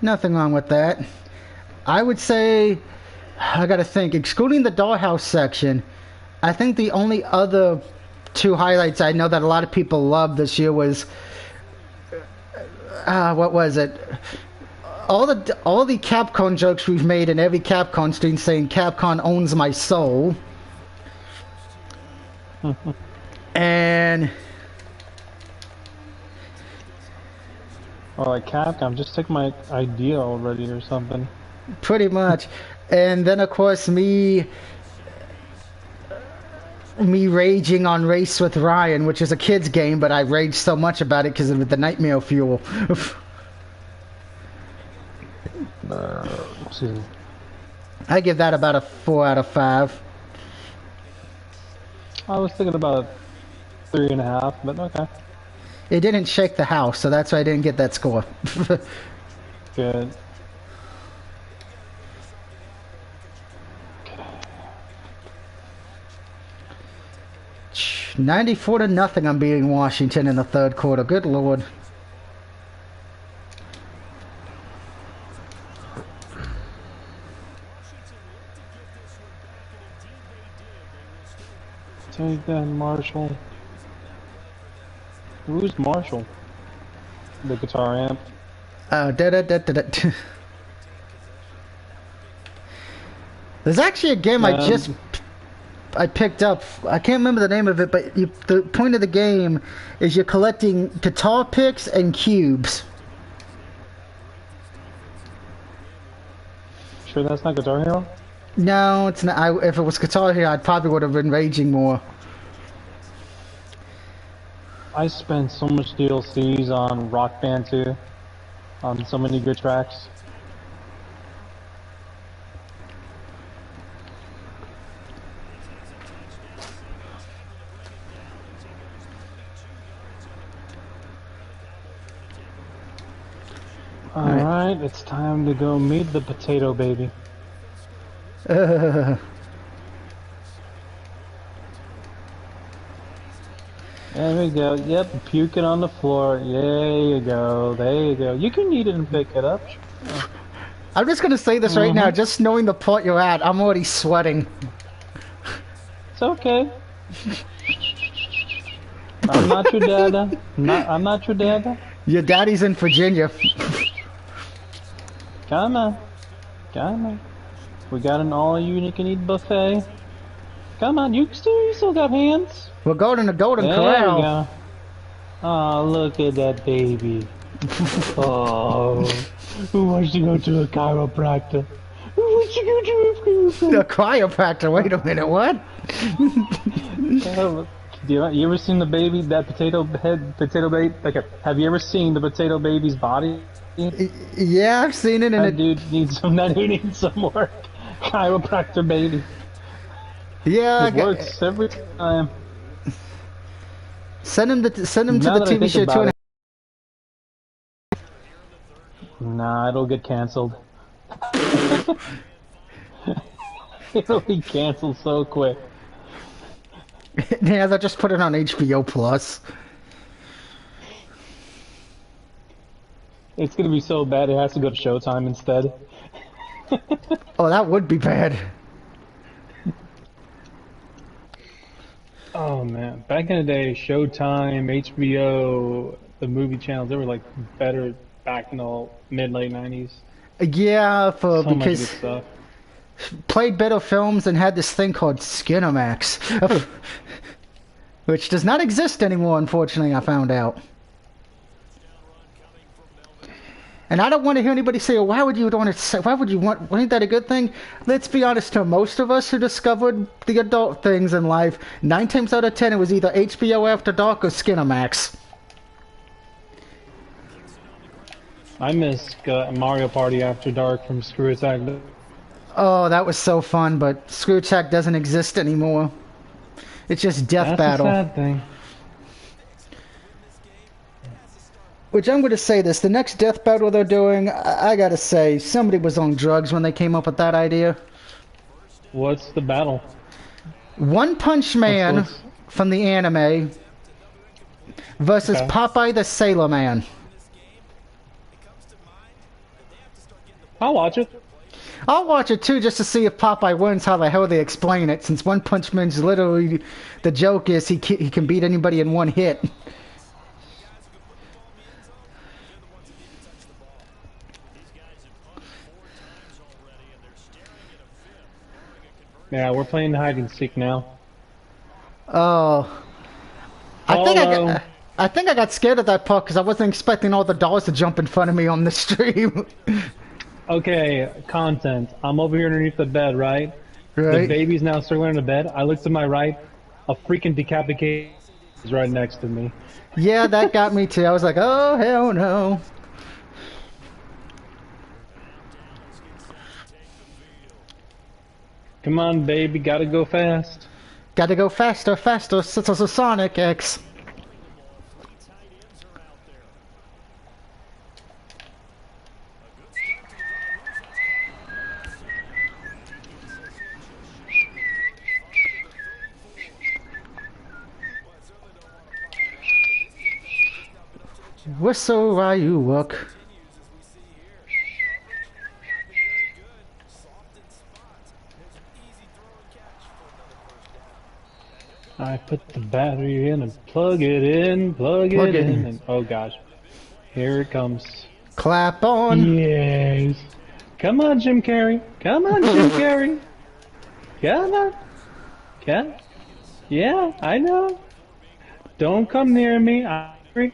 Nothing wrong with that. I would say, I gotta think, excluding the dollhouse section, I think the only other two highlights I know that a lot of people loved this year was what was it? All the Capcom jokes we've made in every Capcom stream saying Capcom owns my soul. And or like Capcom, just take my idea already or something. Pretty much. And then of course me me raging on Race with Ryan, which is a kid's game, but I raged so much about it because of the nightmare fuel. Excuse me. I give that about a 4 out of 5. I was thinking about 3.5, but okay. It didn't shake the house, so that's why I didn't get that score. Good. 94 to nothing. I'm beating Washington in the third quarter. Good lord. Take that, Marshall. Who's Marshall? The guitar amp. There's actually a game I picked up. I can't remember the name of it, but the point of the game is you're collecting guitar picks and cubes. Sure that's not Guitar Hero? No, it's not. If it was Guitar Hero, I probably would have been raging more. I spent so much DLCs on Rock Band 2, on so many good tracks. Alright, it's time to go meet the potato baby. There we go. Yep, puking on the floor. There you go. There you go. You can eat it and pick it up. I'm just gonna say this right now. Just knowing the part you're at, I'm already sweating. It's okay. I'm not your dada. I'm not your dada. Your daddy's in Virginia. Come on. Come on. We got an all-you-can-eat buffet. Come on, you still got hands. We're going to Golden There Corral. we go. Oh, look at that baby. Oh, who wants to go to a chiropractor? Who wants to go to a chiropractor? A chiropractor. Wait a minute. What? You ever seen the baby, that potato baby? Okay, have you ever seen the potato baby's body? Yeah, I've seen it. That dude needs some more chiropractor baby. Yeah, It works every time. Send him to the Now that I TV think show about 2.5. Nah, it'll get canceled. It'll be canceled so quick. Yeah, they'll just put it on HBO Plus. It's gonna be so bad it has to go to Showtime instead. Oh, that would be bad. Oh man, back in the day, Showtime, HBO, the movie channels, they were like better back in the mid-late 90s. Yeah, So much good because stuff. played better films and had this thing called Skinamax, which does not exist anymore. Unfortunately, I found out. And I don't want to hear anybody say, "Oh, why would you want to say? Why would you want? Wasn't that a good thing?" Let's be honest. To most of us who discovered the adult things in life, 9 times out of 10, it was either HBO After Dark or Skinamax. I miss Mario Party After Dark from Screw Attack. Oh, that was so fun, but Screw Attack doesn't exist anymore. It's just Death Battle. That's a sad thing. Which I'm going to say this, the next Death Battle they're doing, I gotta say, somebody was on drugs when they came up with that idea. What's the battle? One Punch Man from the anime versus Popeye the Sailor Man. I'll watch it. I'll watch it too just to see if Popeye wins, how the hell they explain it, since One Punch Man's literally, the joke is he can beat anybody in one hit. Yeah, we're playing hide and seek now. Oh. I think I got scared of that part because I wasn't expecting all the dolls to jump in front of me on the stream. Okay, content. I'm over here underneath the bed, right? Right. The baby's now circling on the bed. I look to my right. a freaking decapitated is right next to me. Yeah, that got me too. I was like, oh, hell no. Come on, baby, gotta go fast. Gotta go faster, faster, it's a Sonic X. Whistle while you work. I put the battery in and plug it in, plug Plug it it in, in. and oh gosh, here it comes. Clap on. Yes. Come on, Jim Carrey. Come on, Jim Carrey. Come on. Come. Yeah, I know. Don't come near me. I'm angry.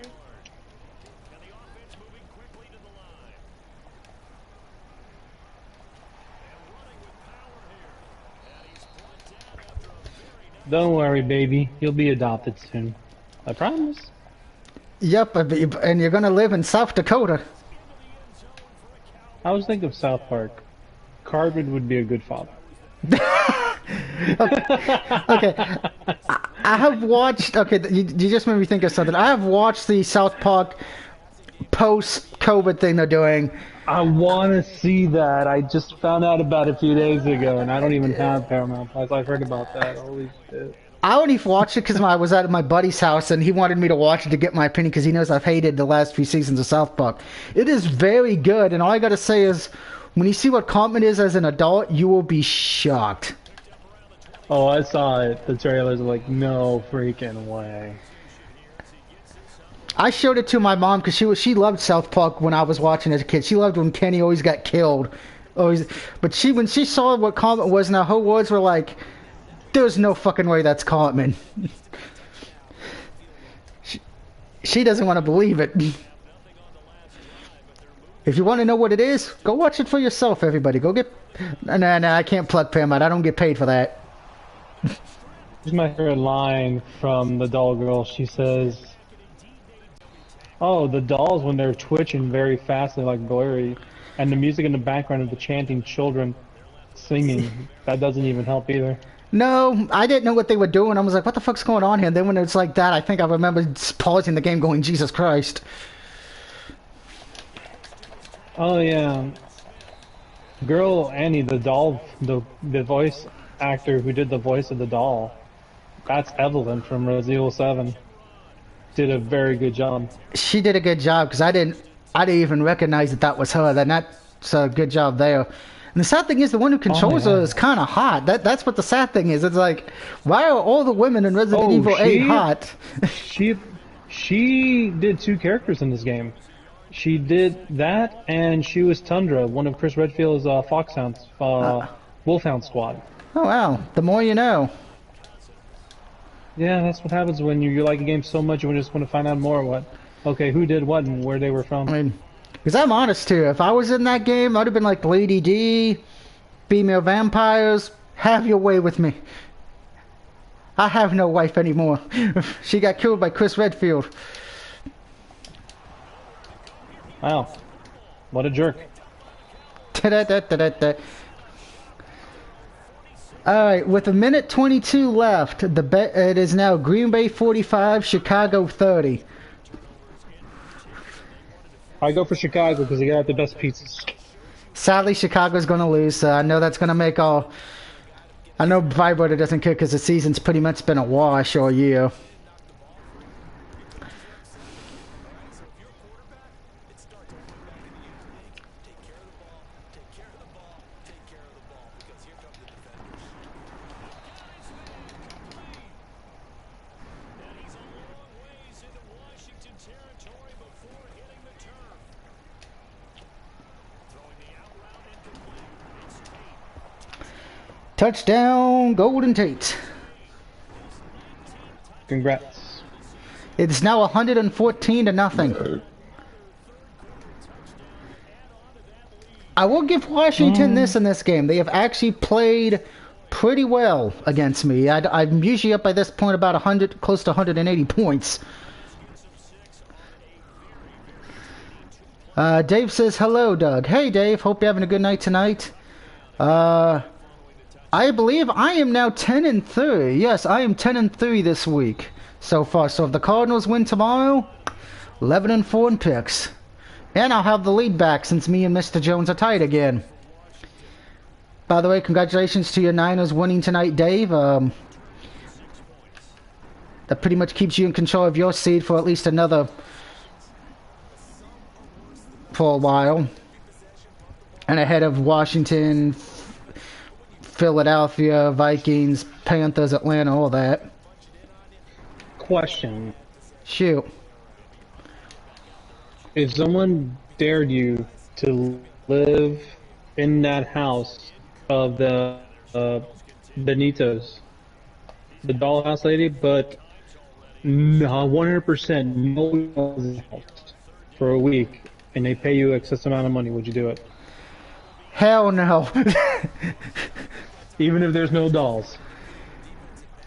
Don't worry, baby. You'll be adopted soon. I promise. Yep, and you're gonna live in South Dakota. I was thinking of South Park. Cartman would be a good father. Okay, I have watched. Okay, you just made me think of something. I have watched the South Park post-COVID thing they're doing. I want to see that. I just found out about it a few days ago, and I don't even have Paramount Plus. I've heard about that. Holy shit. I only watched it because I was at my buddy's house and he wanted me to watch it to get my opinion because he knows I've hated the last few seasons of South Park. It is very good, and all I gotta say is, when you see what Cartman is as an adult, you will be shocked. Oh, I saw it. The trailers are like, no freaking way. I showed it to my mom because she loved South Park when I was watching as a kid. She loved when Kenny always got killed. Always, but when she saw what Cartman was, now her words were like, "There's no fucking way that's Cartman." she doesn't want to believe it. If you want to know what it is, go watch it for yourself, everybody. Go get... Nah, I can't plug Paramount. I don't get paid for that. Here's my favorite line from the doll girl. She says, oh, the dolls, when they're twitching very fast, they're like blurry. And the music in the background of the chanting children singing, that doesn't even help either. No, I didn't know what they were doing. I was like, what the fuck's going on here? And then when it's like that, I think I remember pausing the game going, Jesus Christ. Oh, yeah. Girl Annie, the doll, the voice actor who did the voice of the doll, that's Evelyn from Resident 7. Did a very good job. She did a good job because I didn't even recognize that was her. Then that's a good job there. And the sad thing is, the one who controls her is kind of hot. That's what the sad thing is. It's like, why are all the women in Resident Evil 8 hot? she did 2 characters in this game. She did that, and she was Tundra, one of Chris Redfield's Foxhounds, Wolfhound Squad. Oh wow, the more you know. Yeah, that's what happens when you like a game so much you just want to find out more. Okay, who did what and where they were from. I mean, because I'm honest too. If I was in that game, I'd have been like Lady D, female vampires. Have your way with me. I have no wife anymore. She got killed by Chris Redfield. Wow, what a jerk. Alright, with 1:22 left, it is now Green Bay 45, Chicago 30. I go for Chicago because they got the best pizzas. Sadly, Chicago's going to lose, so I know that's going to make all... I know Vibrator doesn't care because the season's pretty much been a wash all year. Touchdown, Golden Tate. Congrats. It's now 114-0. I will give Washington this in this game. They have actually played pretty well against me. I'm usually up by this point about 100, close to 180 points. Dave says, hello, Doug. Hey, Dave. Hope you're having a good night tonight. I believe I am now 10-3. Yes, I am 10-3 this week so far. So if the Cardinals win tomorrow, 11-4 in picks. And I'll have the lead back since me and Mr. Jones are tied again. By the way, congratulations to your Niners winning tonight, Dave. That pretty much keeps you in control of your seed for at least another... for a while. And ahead of Washington, Philadelphia, Vikings, Panthers, Atlanta, all that. Question. Shoot. If someone dared you to live in that house of the Benitos, the dollhouse lady, but 100% no dolls in the house for a week, and they pay you excess amount of money, would you do it? Hell no. Even if there's no dolls.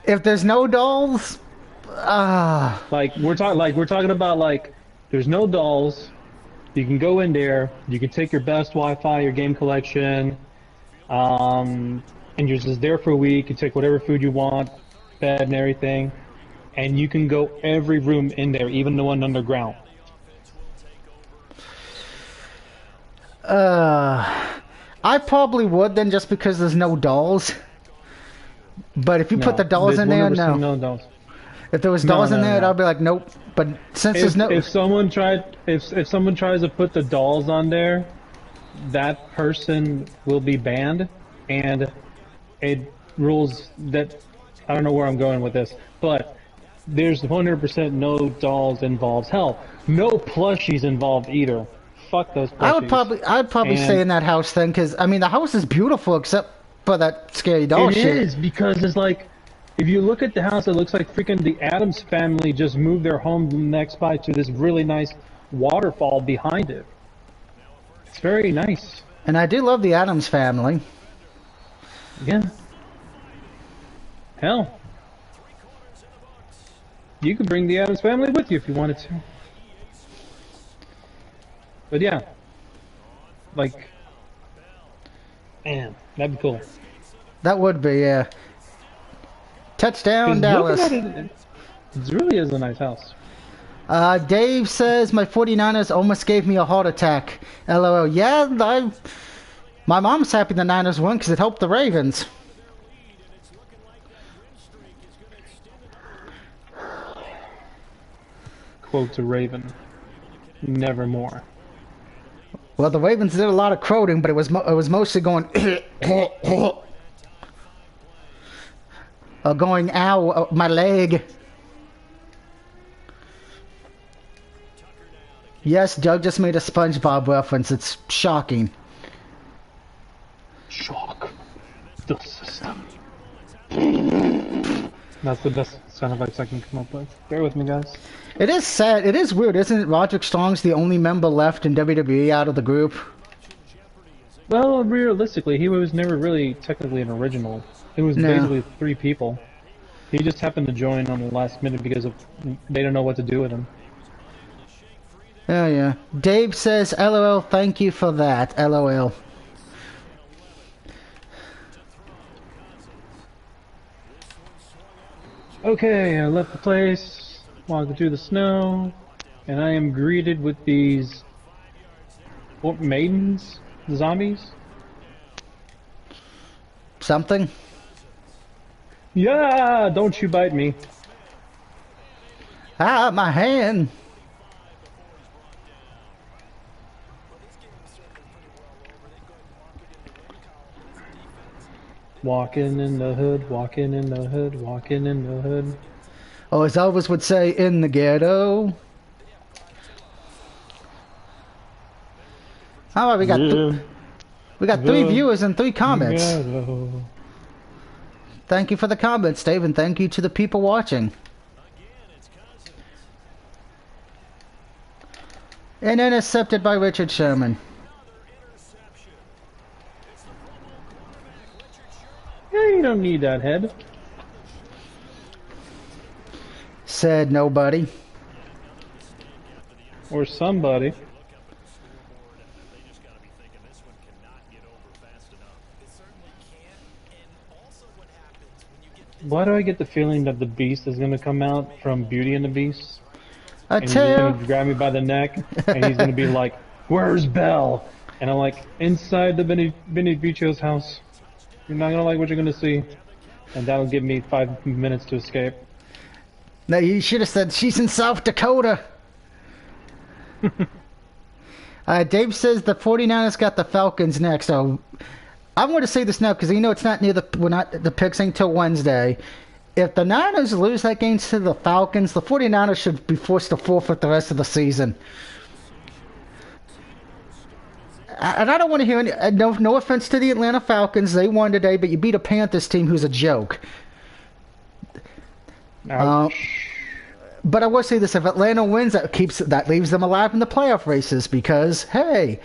If there's no dolls, like we're talking about, like, there's no dolls. You can go in there. You can take your best Wi-Fi, your game collection, and you're just there for a week. You take whatever food you want, bed and everything, and you can go every room in there, even the one underground. I probably would then, just because there's no dolls. But if you put the dolls in there, no. No dolls. If there was dolls in there, I'd be like, nope. But since there's no... If someone tries to put the dolls on there, that person will be banned, and it rules that... I don't know where I'm going with this, but there's 100% no dolls involved. Hell, no plushies involved either. Fuck those plushies. I'd probably stay in that house then, because, I mean, the house is beautiful except for that scary doll shit. It is, because it's like... If you look at the house, it looks like freaking the Addams family just moved their home next by to this really nice waterfall behind it. It's very nice. And I do love the Addams family. Yeah. Hell. You could bring the Addams family with you if you wanted to. But yeah. Like, man, that'd be cool. That would be, yeah. Touchdown, Dallas. It really is a nice house. Dave says, my 49ers almost gave me a heart attack. LOL. Yeah, my mom's happy the Niners won because it helped the Ravens. Quote to Raven. Nevermore. Well, the Ravens did a lot of quoting, but it was mostly going... going, ow, my leg. Yes, Doug just made a SpongeBob reference. It's shocking. Shock the system. That's the best sound effects I can come up with. Bear with me, guys. It is sad. It is weird, isn't it? Roderick Strong's the only member left in WWE out of the group. Well, realistically, he was never really technically an original. It was basically 3 people. He just happened to join on the last minute because they didn't know what to do with him. Oh, yeah. Dave says, LOL, thank you for that. LOL. Okay, I left the place, walking through the snow, and I am greeted with these... What, maidens? Zombies? Something? Yeah, don't you bite me. Ah, my hand. Walking in the hood, walking in the hood, walking in the hood. Oh, as Elvis would say, in the ghetto. Oh, we got 3 viewers and 3 comments. Ghetto. Thank you for the comments, Dave, and thank you to the people watching. And intercepted by Richard Sherman. Hey! You don't need that head. Said nobody. Or somebody. Why do I get the feeling that the Beast is gonna come out from Beauty and the Beast? I And he's just tell gonna grab me by the neck, and he's gonna be like, "Where's Belle?" And I'm like, "Inside the Benny Bicho's house. You're not gonna like what you're gonna see." And that'll give me 5 minutes to escape. No, you should have said she's in South Dakota. Dave says the 49ers got the Falcons next. So I'm going to say this now because you know it's not near the picks ain't till Wednesday. If the Niners lose that game to the Falcons, the 49ers should be forced to forfeit the rest of the season. And I don't want to hear any, no offense to the Atlanta Falcons. They won today, but you beat a Panthers team who's a joke. But I will say this: if Atlanta wins, that leaves them alive in the playoff races because hey,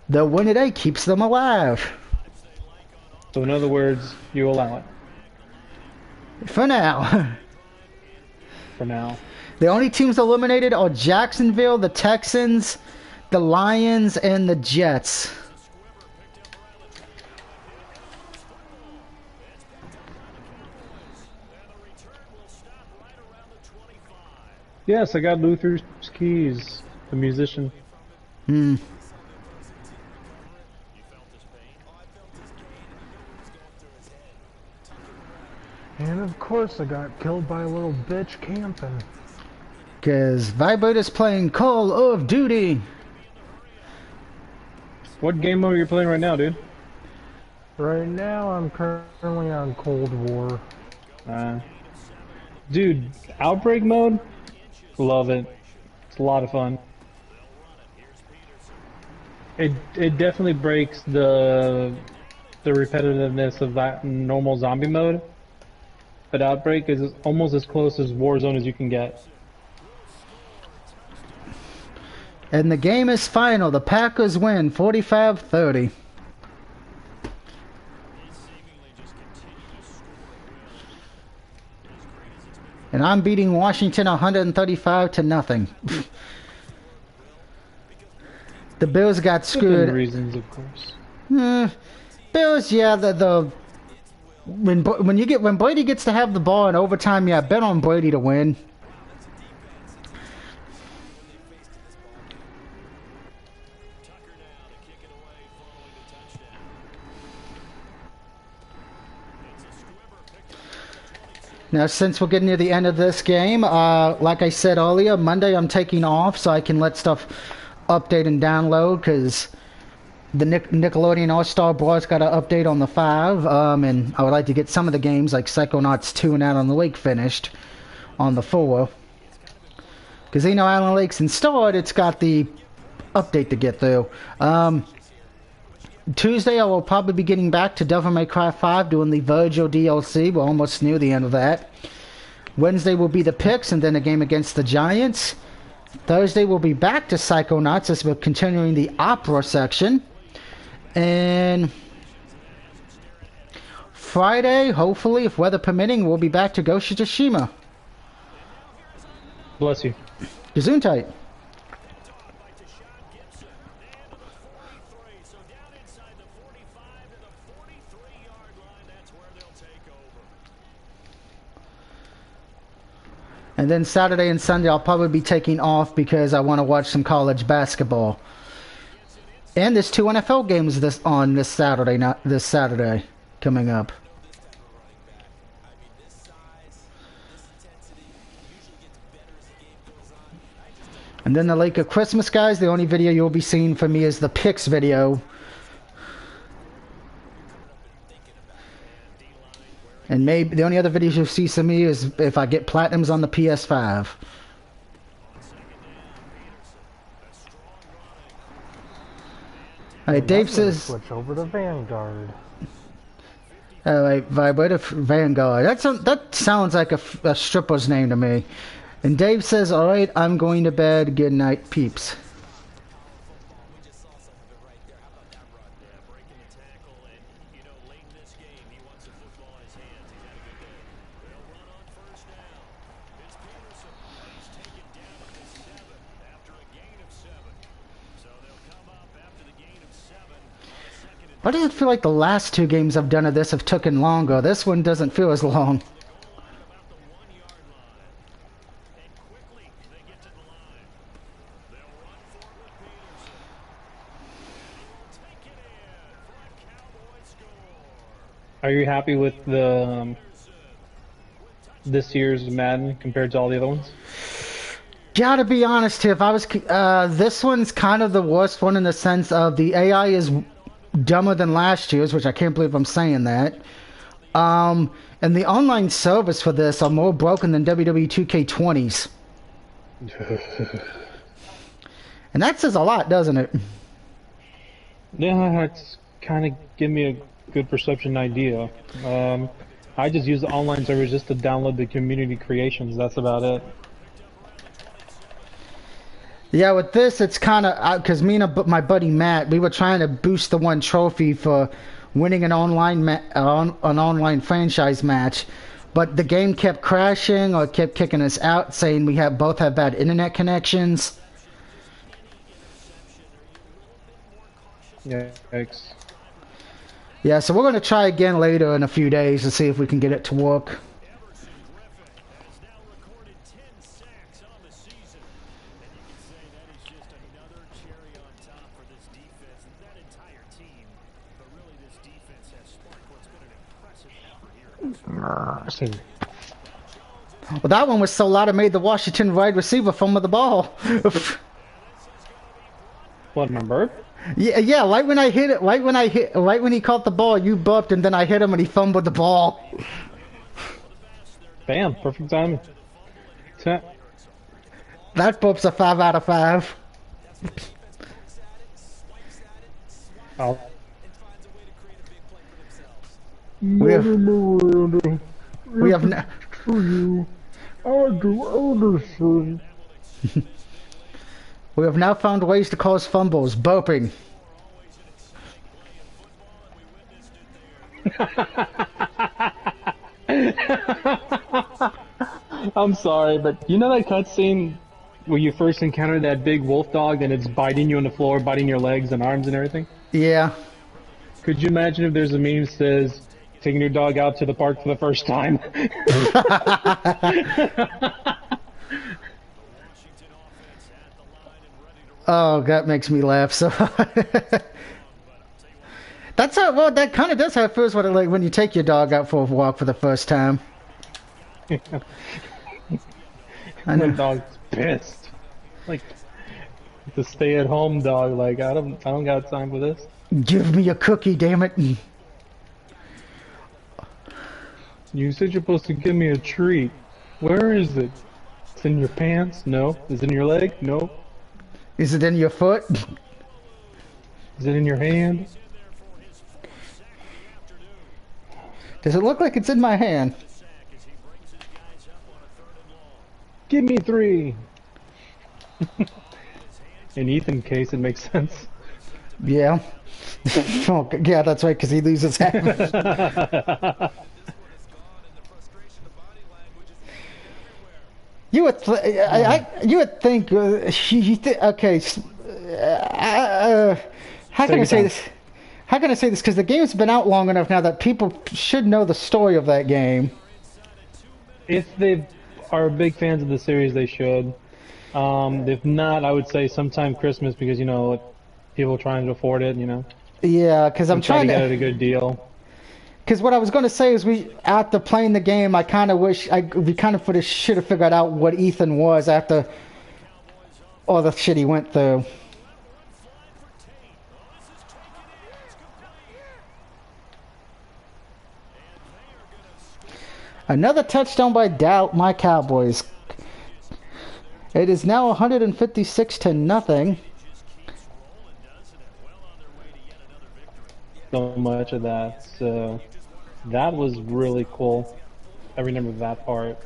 the win today keeps them alive. So in other words, you allow it. For now. For now. The only teams eliminated are Jacksonville, the Texans, the Lions, and the Jets. Yes, I got Luther's keys, the musician. Hmm. And of course I got killed by a little bitch camping. Because Vibrator's playing Call of Duty. What game mode are you playing right now, dude? Right now I'm currently on Cold War. Dude, Outbreak mode? Love it. It's a lot of fun. It definitely breaks the repetitiveness of that normal zombie mode. But Outbreak is almost as close as Warzone as you can get. And the game is final. The Packers win 45-30. And I'm beating Washington 135-0. The Bills got screwed. Reasons, of course. Bills, yeah. When Brady gets to have the ball in overtime, yeah, bet on Brady to win. Now, since we're getting near the end of this game, like I said earlier, Monday I'm taking off so I can let stuff update and download because the Nickelodeon All-Star Brawl's got an update on the 5, and I would like to get some of the games like Psychonauts 2 and Out on the Lake finished on the 4. Because you know Island Lake's installed, it's got the update to get through. Tuesday I will probably be getting back to Devil May Cry 5 doing the Virgil DLC. We're almost near the end of that. Wednesday will be the picks and then a game against the Giants. Thursday we'll be back to Psychonauts as we're continuing the opera section. And Friday, hopefully, if weather permitting, we'll be back to Ghost of Tsushima. Bless you. Gesundheit. And then Saturday and Sunday I'll probably be taking off because I want to watch some college basketball. And there's 2 NFL games this Saturday coming up. And then the Laker Christmas, guys, the only video you'll be seeing from me is the picks video. And maybe the only other videos you'll see from me is if I get platinums on the PS5. Alright, Dave says... Switch over to Vanguard. Alright, Vibrator Vanguard. That sounds like a stripper's name to me. And Dave says, alright, I'm going to bed. Good night, peeps. Why does it feel like the last two games I've done of this have taken longer? This one doesn't feel as long. Are you happy with the this year's Madden compared to all the other ones? Gotta be honest here, if I was, this one's kind of the worst one in the sense of the AI is dumber than last year's, which I can't believe I'm saying that. And the online service for this are more broken than WWE 2K20's. And that says a lot, doesn't it? Yeah, it's kind of give me a good perception idea. I just use the online servers just to download the community creations. That's about it. Yeah, with this, it's kind of because me and my buddy Matt, we were trying to boost the one trophy for winning an online an online franchise match, but the game kept crashing or kept kicking us out, saying we both have bad internet connections. Yeah, thanks. Yeah, so we're going to try again later in a few days to see if we can get it to work. Well, that one was so loud it made the Washington wide receiver fumble the ball. What, my burp? Yeah, right when I hit it, right when he caught the ball, you burped, and then I hit him and he fumbled the ball. Bam, perfect timing. That burp's a 5 out of 5. Oh. We have we have now found ways to cause fumbles. Burping. I'm sorry, but you know that cutscene where you first encounter that big wolf dog and it's biting you on the floor, biting your legs and arms and everything? Yeah. Could you imagine if there's a meme that says, taking your dog out to the park for the first time? Oh, that makes me laugh so That's how, well, that kind of does how it feels when you take your dog out for a walk for the first time. I know. The dog's pissed. Like, the stay-at-home dog, like, I don't got time for this. Give me a cookie, damn it. You said you're supposed to give me a treat. Where is it? It's in your pants? No. Is it in your leg? No. Is it in your foot? Is it in your hand? Does it look like it's in my hand? Give me 3. In Ethan's case, it makes sense. Yeah. Oh, yeah, that's right, because he loses half. You would, you would think, okay. How can I say this? How can I say this? Because the game's been out long enough now that people should know the story of that game. If they are big fans of the series, they should. If not, I would say sometime Christmas because, you know, people trying to afford it, you know. Yeah, because I'm trying to get it a good deal. Because what I was going to say is, after playing the game, I kind of wish we kind of should have figured out what Ethan was after all the shit he went through. Another touchdown by my Cowboys. It is now 156-0. So much of that, so that was really cool. I remember that part.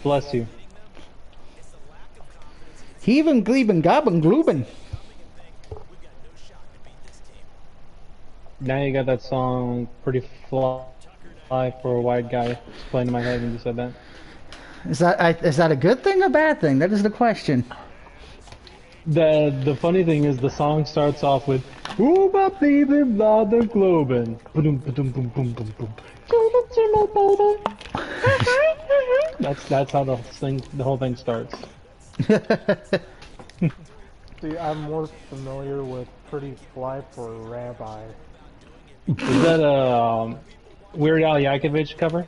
Bless you. Heaven, Gleben, Goblin, Gluben. Now you got that song, Pretty Fly for a White Guy, just playing in my head when you said that. Is that a good thing or bad thing? That is the question. The funny thing is the song starts off with "Ooh, my baby, blah the globin." Boom, boom, boom, boom, boom, boom. That's how the whole thing starts. See, I'm more familiar with Pretty Fly for a Rabbi. Is that a Weird Al Yankovic cover?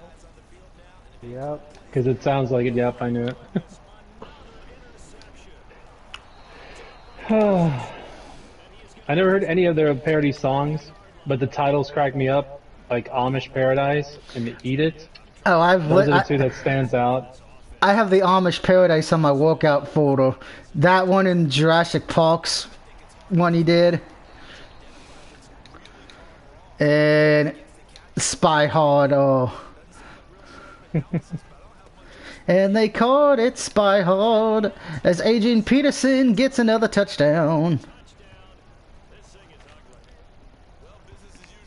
Yep. Because it sounds like it. Yep, I knew it. I never heard any of their parody songs, but the titles crack me up, like Amish Paradise and Eat It. Oh, Those are the two that stands out. I have the Amish Paradise on my workout folder. That one in Jurassic Park's one he did. And Spy Hard, oh. And they called it Spy Hard as Adrian Peterson gets another touchdown.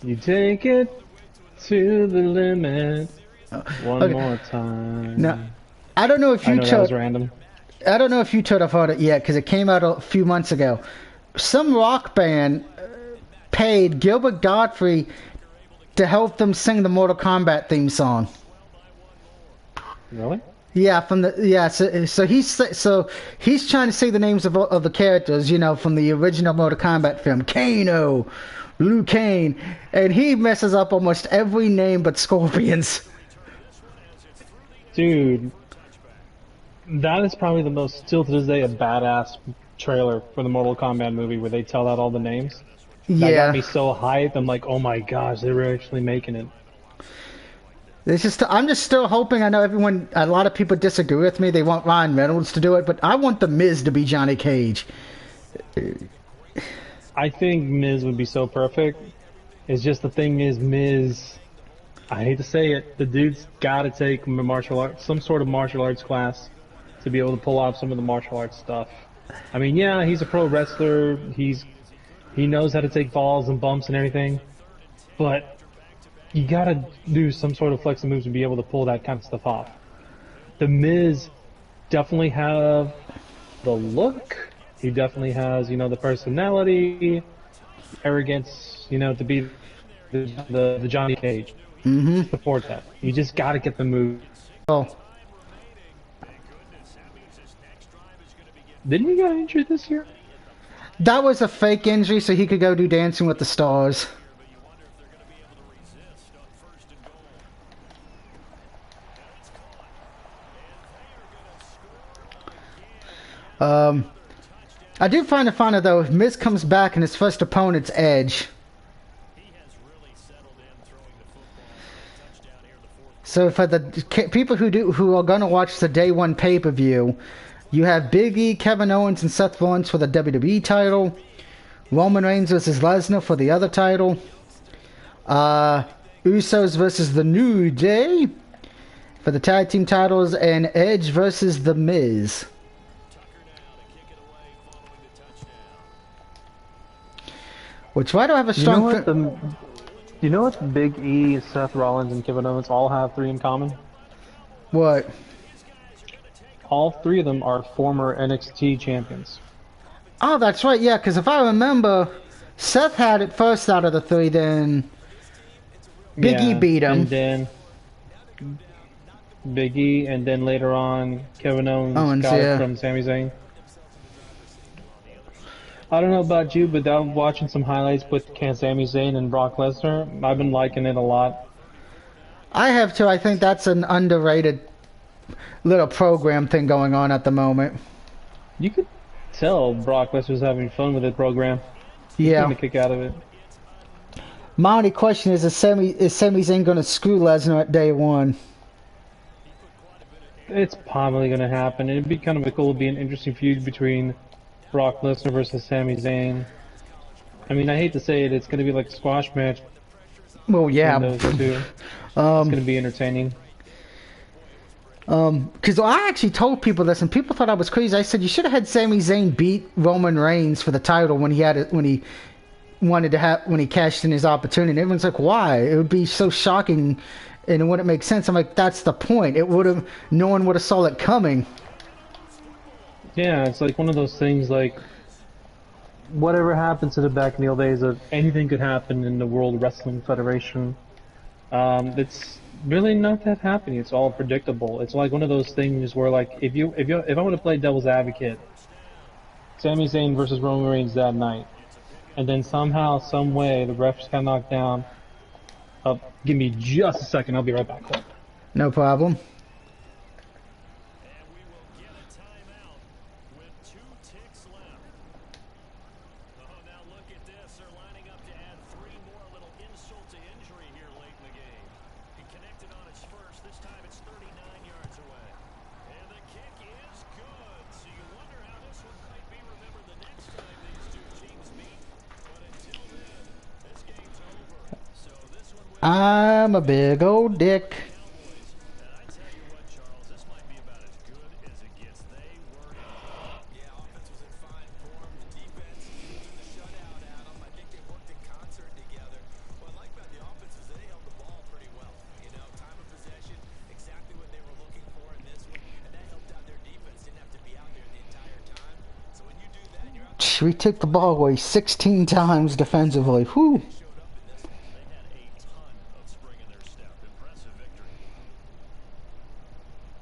You take it to the limit one more time. Now, I don't know if you that was random. I don't know if you told about it yet because it came out a few months ago. Some rock band paid Gilbert Gottfried to help them sing the Mortal Kombat theme song. Really? Yeah, so he's trying to say the names of the characters, you know, from the original Mortal Kombat film, Kano, Liu Kang, and he messes up almost every name but Scorpions. Dude, that is probably the most, still to this day, a badass trailer for the Mortal Kombat movie where they tell out all the names. That Yeah, got me so hyped. I'm like, oh my gosh, they were actually making it. I'm just still hoping. I know a lot of people disagree with me. They want Ryan Reynolds to do it, but I want The Miz to be Johnny Cage. I think Miz would be so perfect. It's just the thing is, Miz, I hate to say it, the dude's got to take some sort of martial arts class to be able to pull off some of the martial arts stuff. I mean, yeah, he's a pro wrestler. He knows how to take falls and bumps and everything, but you gotta do some sort of flexing moves to be able to pull that kind of stuff off. The Miz definitely have the look. He definitely has, the personality, arrogance, to be the Johnny Cage. Mm-hmm. Support that. You just gotta get the move. Oh, Didn't he get injured this year? that was a fake injury so he could go do Dancing with the Stars. I do find it funny though if Miz comes back and his first opponent's Edge. So for the people who are gonna watch the day one pay-per-view, you have Big E, Kevin Owens, and Seth Rollins for the WWE title, Roman Reigns versus Lesnar for the other title, Usos versus the New Day for the tag team titles, and Edge versus The Miz. Which why do I have a strong? You know what Big E, Seth Rollins, and Kevin Owens all have three in common? What? All three of them are former NXT champions. Oh, that's right. Yeah, because if I remember, Seth had it first out of the three. Then Big E beat him. And then Big E, and then later on, Kevin Owens got it from Sami Zayn. I don't know about you, but I'm watching some highlights with Sami Zayn and Brock Lesnar. I've been liking it a lot. I have too. I think that's an underrated little program thing going on at the moment. You could tell Brock Lesnar's having fun with the program. He's getting a kick out of it. My only question is Sami Zayn going to screw Lesnar at day one? It's probably going to happen. It'd be kind of cool to be an interesting feud between Brock Lesnar versus Sami Zayn. I mean, I hate to say it, it's going to be like a squash match. Well, yeah. Those two. It's going to be entertaining. Because I actually told people this, and people thought I was crazy. I said you should have had Sami Zayn beat Roman Reigns for the title when he cashed in his opportunity. And everyone's like, why? It would be so shocking, and it wouldn't make sense. I'm like, that's the point. No one would have saw it coming. Yeah, it's like one of those things like, whatever happened to the back in the old days of anything could happen in the World Wrestling Federation. It's really not that happening. It's all predictable. It's like one of those things where, like, if I want to play devil's advocate, Sami Zayn versus Roman Reigns that night, and then somehow, some way, the refs got knocked down. Give me just a second. I'll be right back. No problem. I'm a big old dick. We took the ball away 16 times defensively. Whew.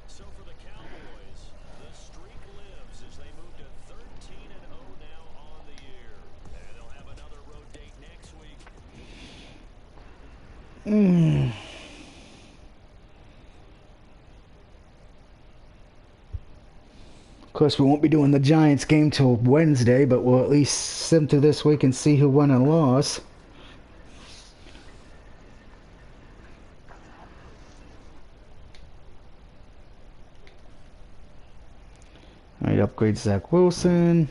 So for the Cowboys, the streak lives as they move to 13-0 now on the year. And they'll have another road date next week. Of course, we won't be doing the Giants game till Wednesday, but we'll at least sim through this week and see who won and lost. Alright, upgrade Zach Wilson.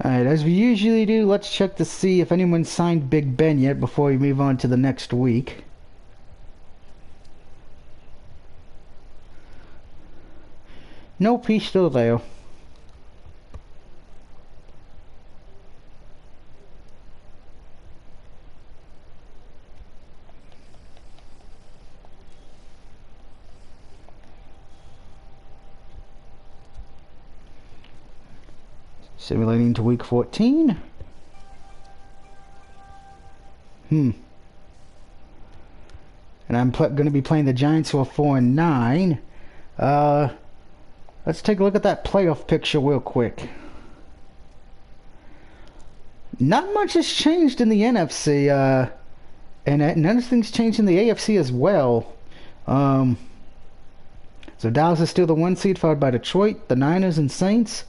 Alright, as we usually do, let's check to see if anyone signed Big Ben yet before we move on to the next week. Nope, he's still there. Simulating to week 14. And I'm going to be playing the Giants, who are 4-9. Let's take a look at that playoff picture real quick. Not much has changed in the NFC, and nothing's changed in the AFC as well. So Dallas is still the 1 seed, followed by Detroit, the Niners, and Saints.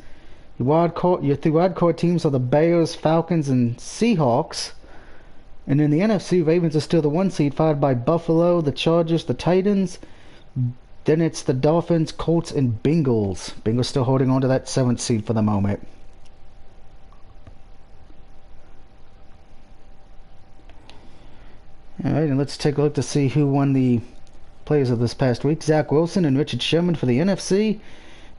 Your three wildcard teams are the Bears, Falcons, and Seahawks. And in the NFC, Ravens are still the 1 seed, followed by Buffalo, the Chargers, the Titans. Then it's the Dolphins, Colts, and Bengals. Bengals still holding on to that 7th seed for the moment. Alright, and let's take a look to see who won the players of this past week. Zach Wilson and Richard Sherman for the NFC.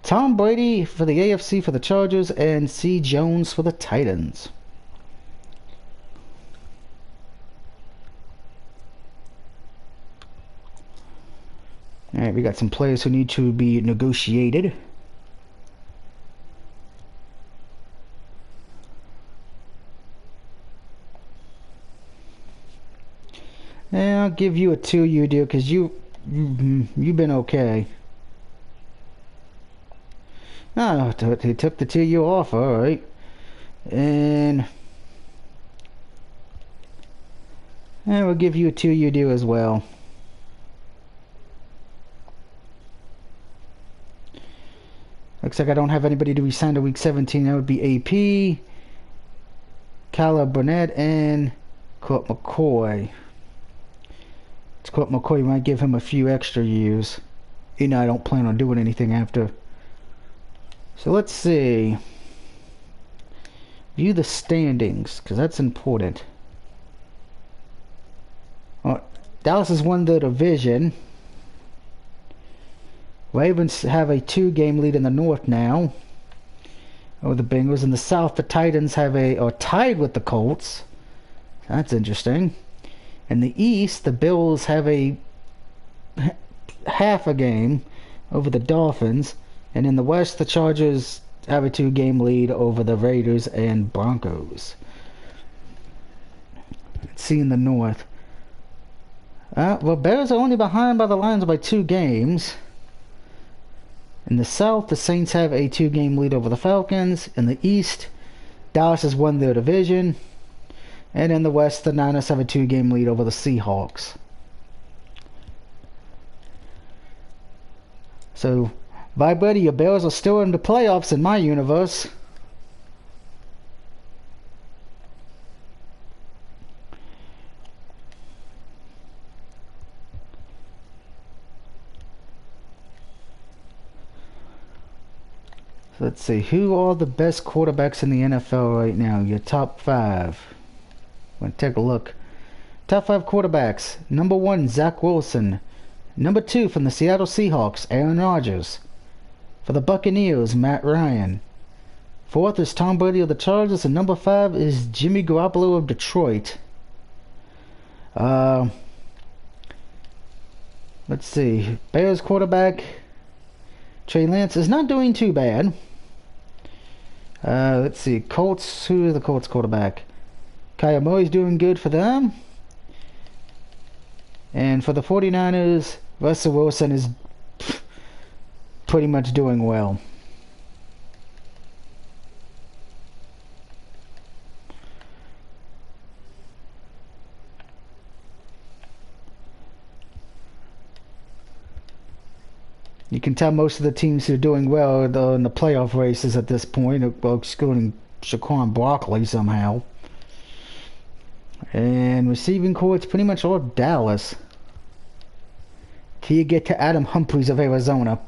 Tom Brady for the AFC for the Chargers, and C. Jones for the Titans. Alright, we got some players who need to be negotiated. Yeah, I'll give you a 2-year deal because you've been okay. Oh, they took the 2-year off, alright. And we'll give you a 2-year deal as well. Looks like I don't have anybody to be signed to week 17. That would be AP, Kyler Burnett, and Colt McCoy. It's Colt McCoy. You might give him a few extra years. You know, I don't plan on doing anything after. So let's see. View the standings, because that's important. Dallas has won the division. Ravens have a 2-game lead in the North now. over the Bengals. In the South, the Titans are tied with the Colts. That's interesting. In the East, the Bills have a half a game over the Dolphins. And in the West, the Chargers have a 2-game lead over the Raiders and Broncos. Let's see in the North. Well, Bears are only behind by the Lions by 2 games. In the South, the Saints have a 2-game lead over the Falcons. In the East, Dallas has won their division. And in the West, the Niners have a 2-game lead over the Seahawks. So, bye buddy, your Bears are still in the playoffs in my universe. So let's see, who are the best quarterbacks in the NFL right now? Your top 5. I'm going to take a look. Top 5 quarterbacks. Number 1, Zach Wilson. Number 2, from the Seattle Seahawks, Aaron Rodgers. For the Buccaneers, Matt Ryan. 4th is Tom Brady of the Chargers, and number 5 is Jimmy Garoppolo of Detroit. Let's see. Bears quarterback Trey Lance is not doing too bad. Let's see. Colts. Who is the Colts quarterback? Kyler Murray's doing good for them. And for the 49ers, Russell Wilson is pretty much doing well. You can tell most of the teams who are doing well are in the playoff races at this point, excluding Shaquan Barkley somehow. And receiving core, it's pretty much all Dallas. Till you get to Adam Humphries of Arizona.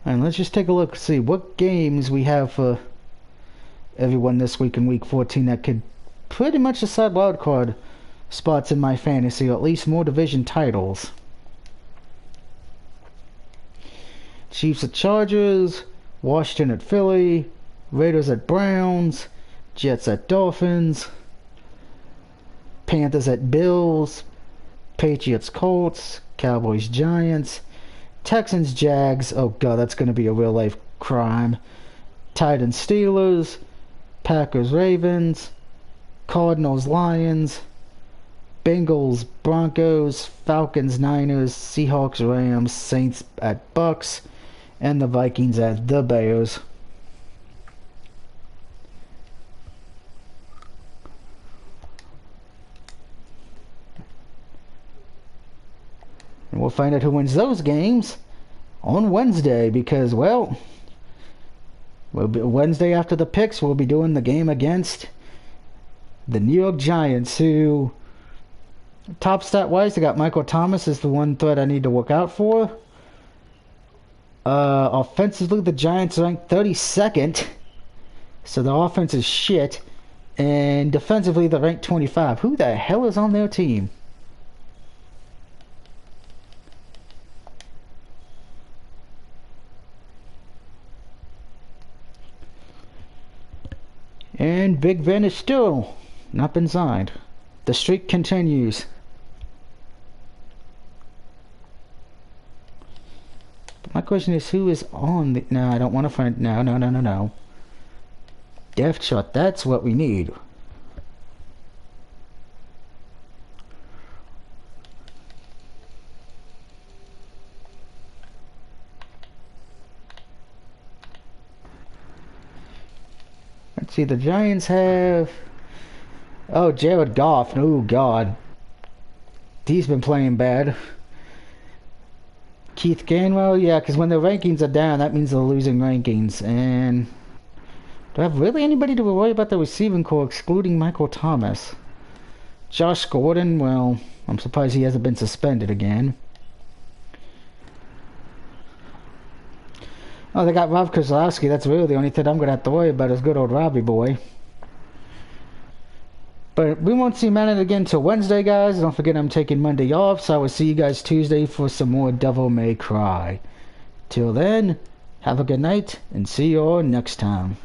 And let's just take a look, see what games we have for everyone this week in week 14 that could pretty much decide wild card spots in my fantasy, or at least more division titles. Chiefs at Chargers, Washington at Philly, Raiders at Browns, Jets at Dolphins, Panthers at Bills, Patriots Colts, Cowboys Giants, Texans Jags, oh god, that's going to be a real life crime, Titans Steelers, Packers Ravens, Cardinals Lions, Bengals Broncos, Falcons Niners, Seahawks Rams, Saints at Bucks, and the Vikings at the Bears. And we'll find out who wins those games on Wednesday, because, well, Wednesday after the picks, we'll be doing the game against the New York Giants, who, top stat wise, they got Michael Thomas is the one threat I need to look out for. Offensively, the Giants ranked 32nd, so the offense is shit. And defensively, they're ranked 25. Who the hell is on their team? And Big Ben is still not been signed. The streak continues. But my question is, who is on the... No, I don't want to find... No. Depth chart, that's what we need. Let's see, the Giants have... Oh, Jared Goff. Oh, God. He's been playing bad. Keith Gainwell, yeah, because when the rankings are down, that means they're losing rankings. And do I have really anybody to worry about the receiving core excluding Michael Thomas? Josh Gordon, well, I'm surprised he hasn't been suspended again. Oh, they got Rob Kozlowski. That's really the only thing I'm going to have to worry about is good old Robbie boy. But we won't see Madden again till Wednesday, guys. Don't forget I'm taking Monday off, so I will see you guys Tuesday for some more Devil May Cry. Till then, have a good night, and see you all next time.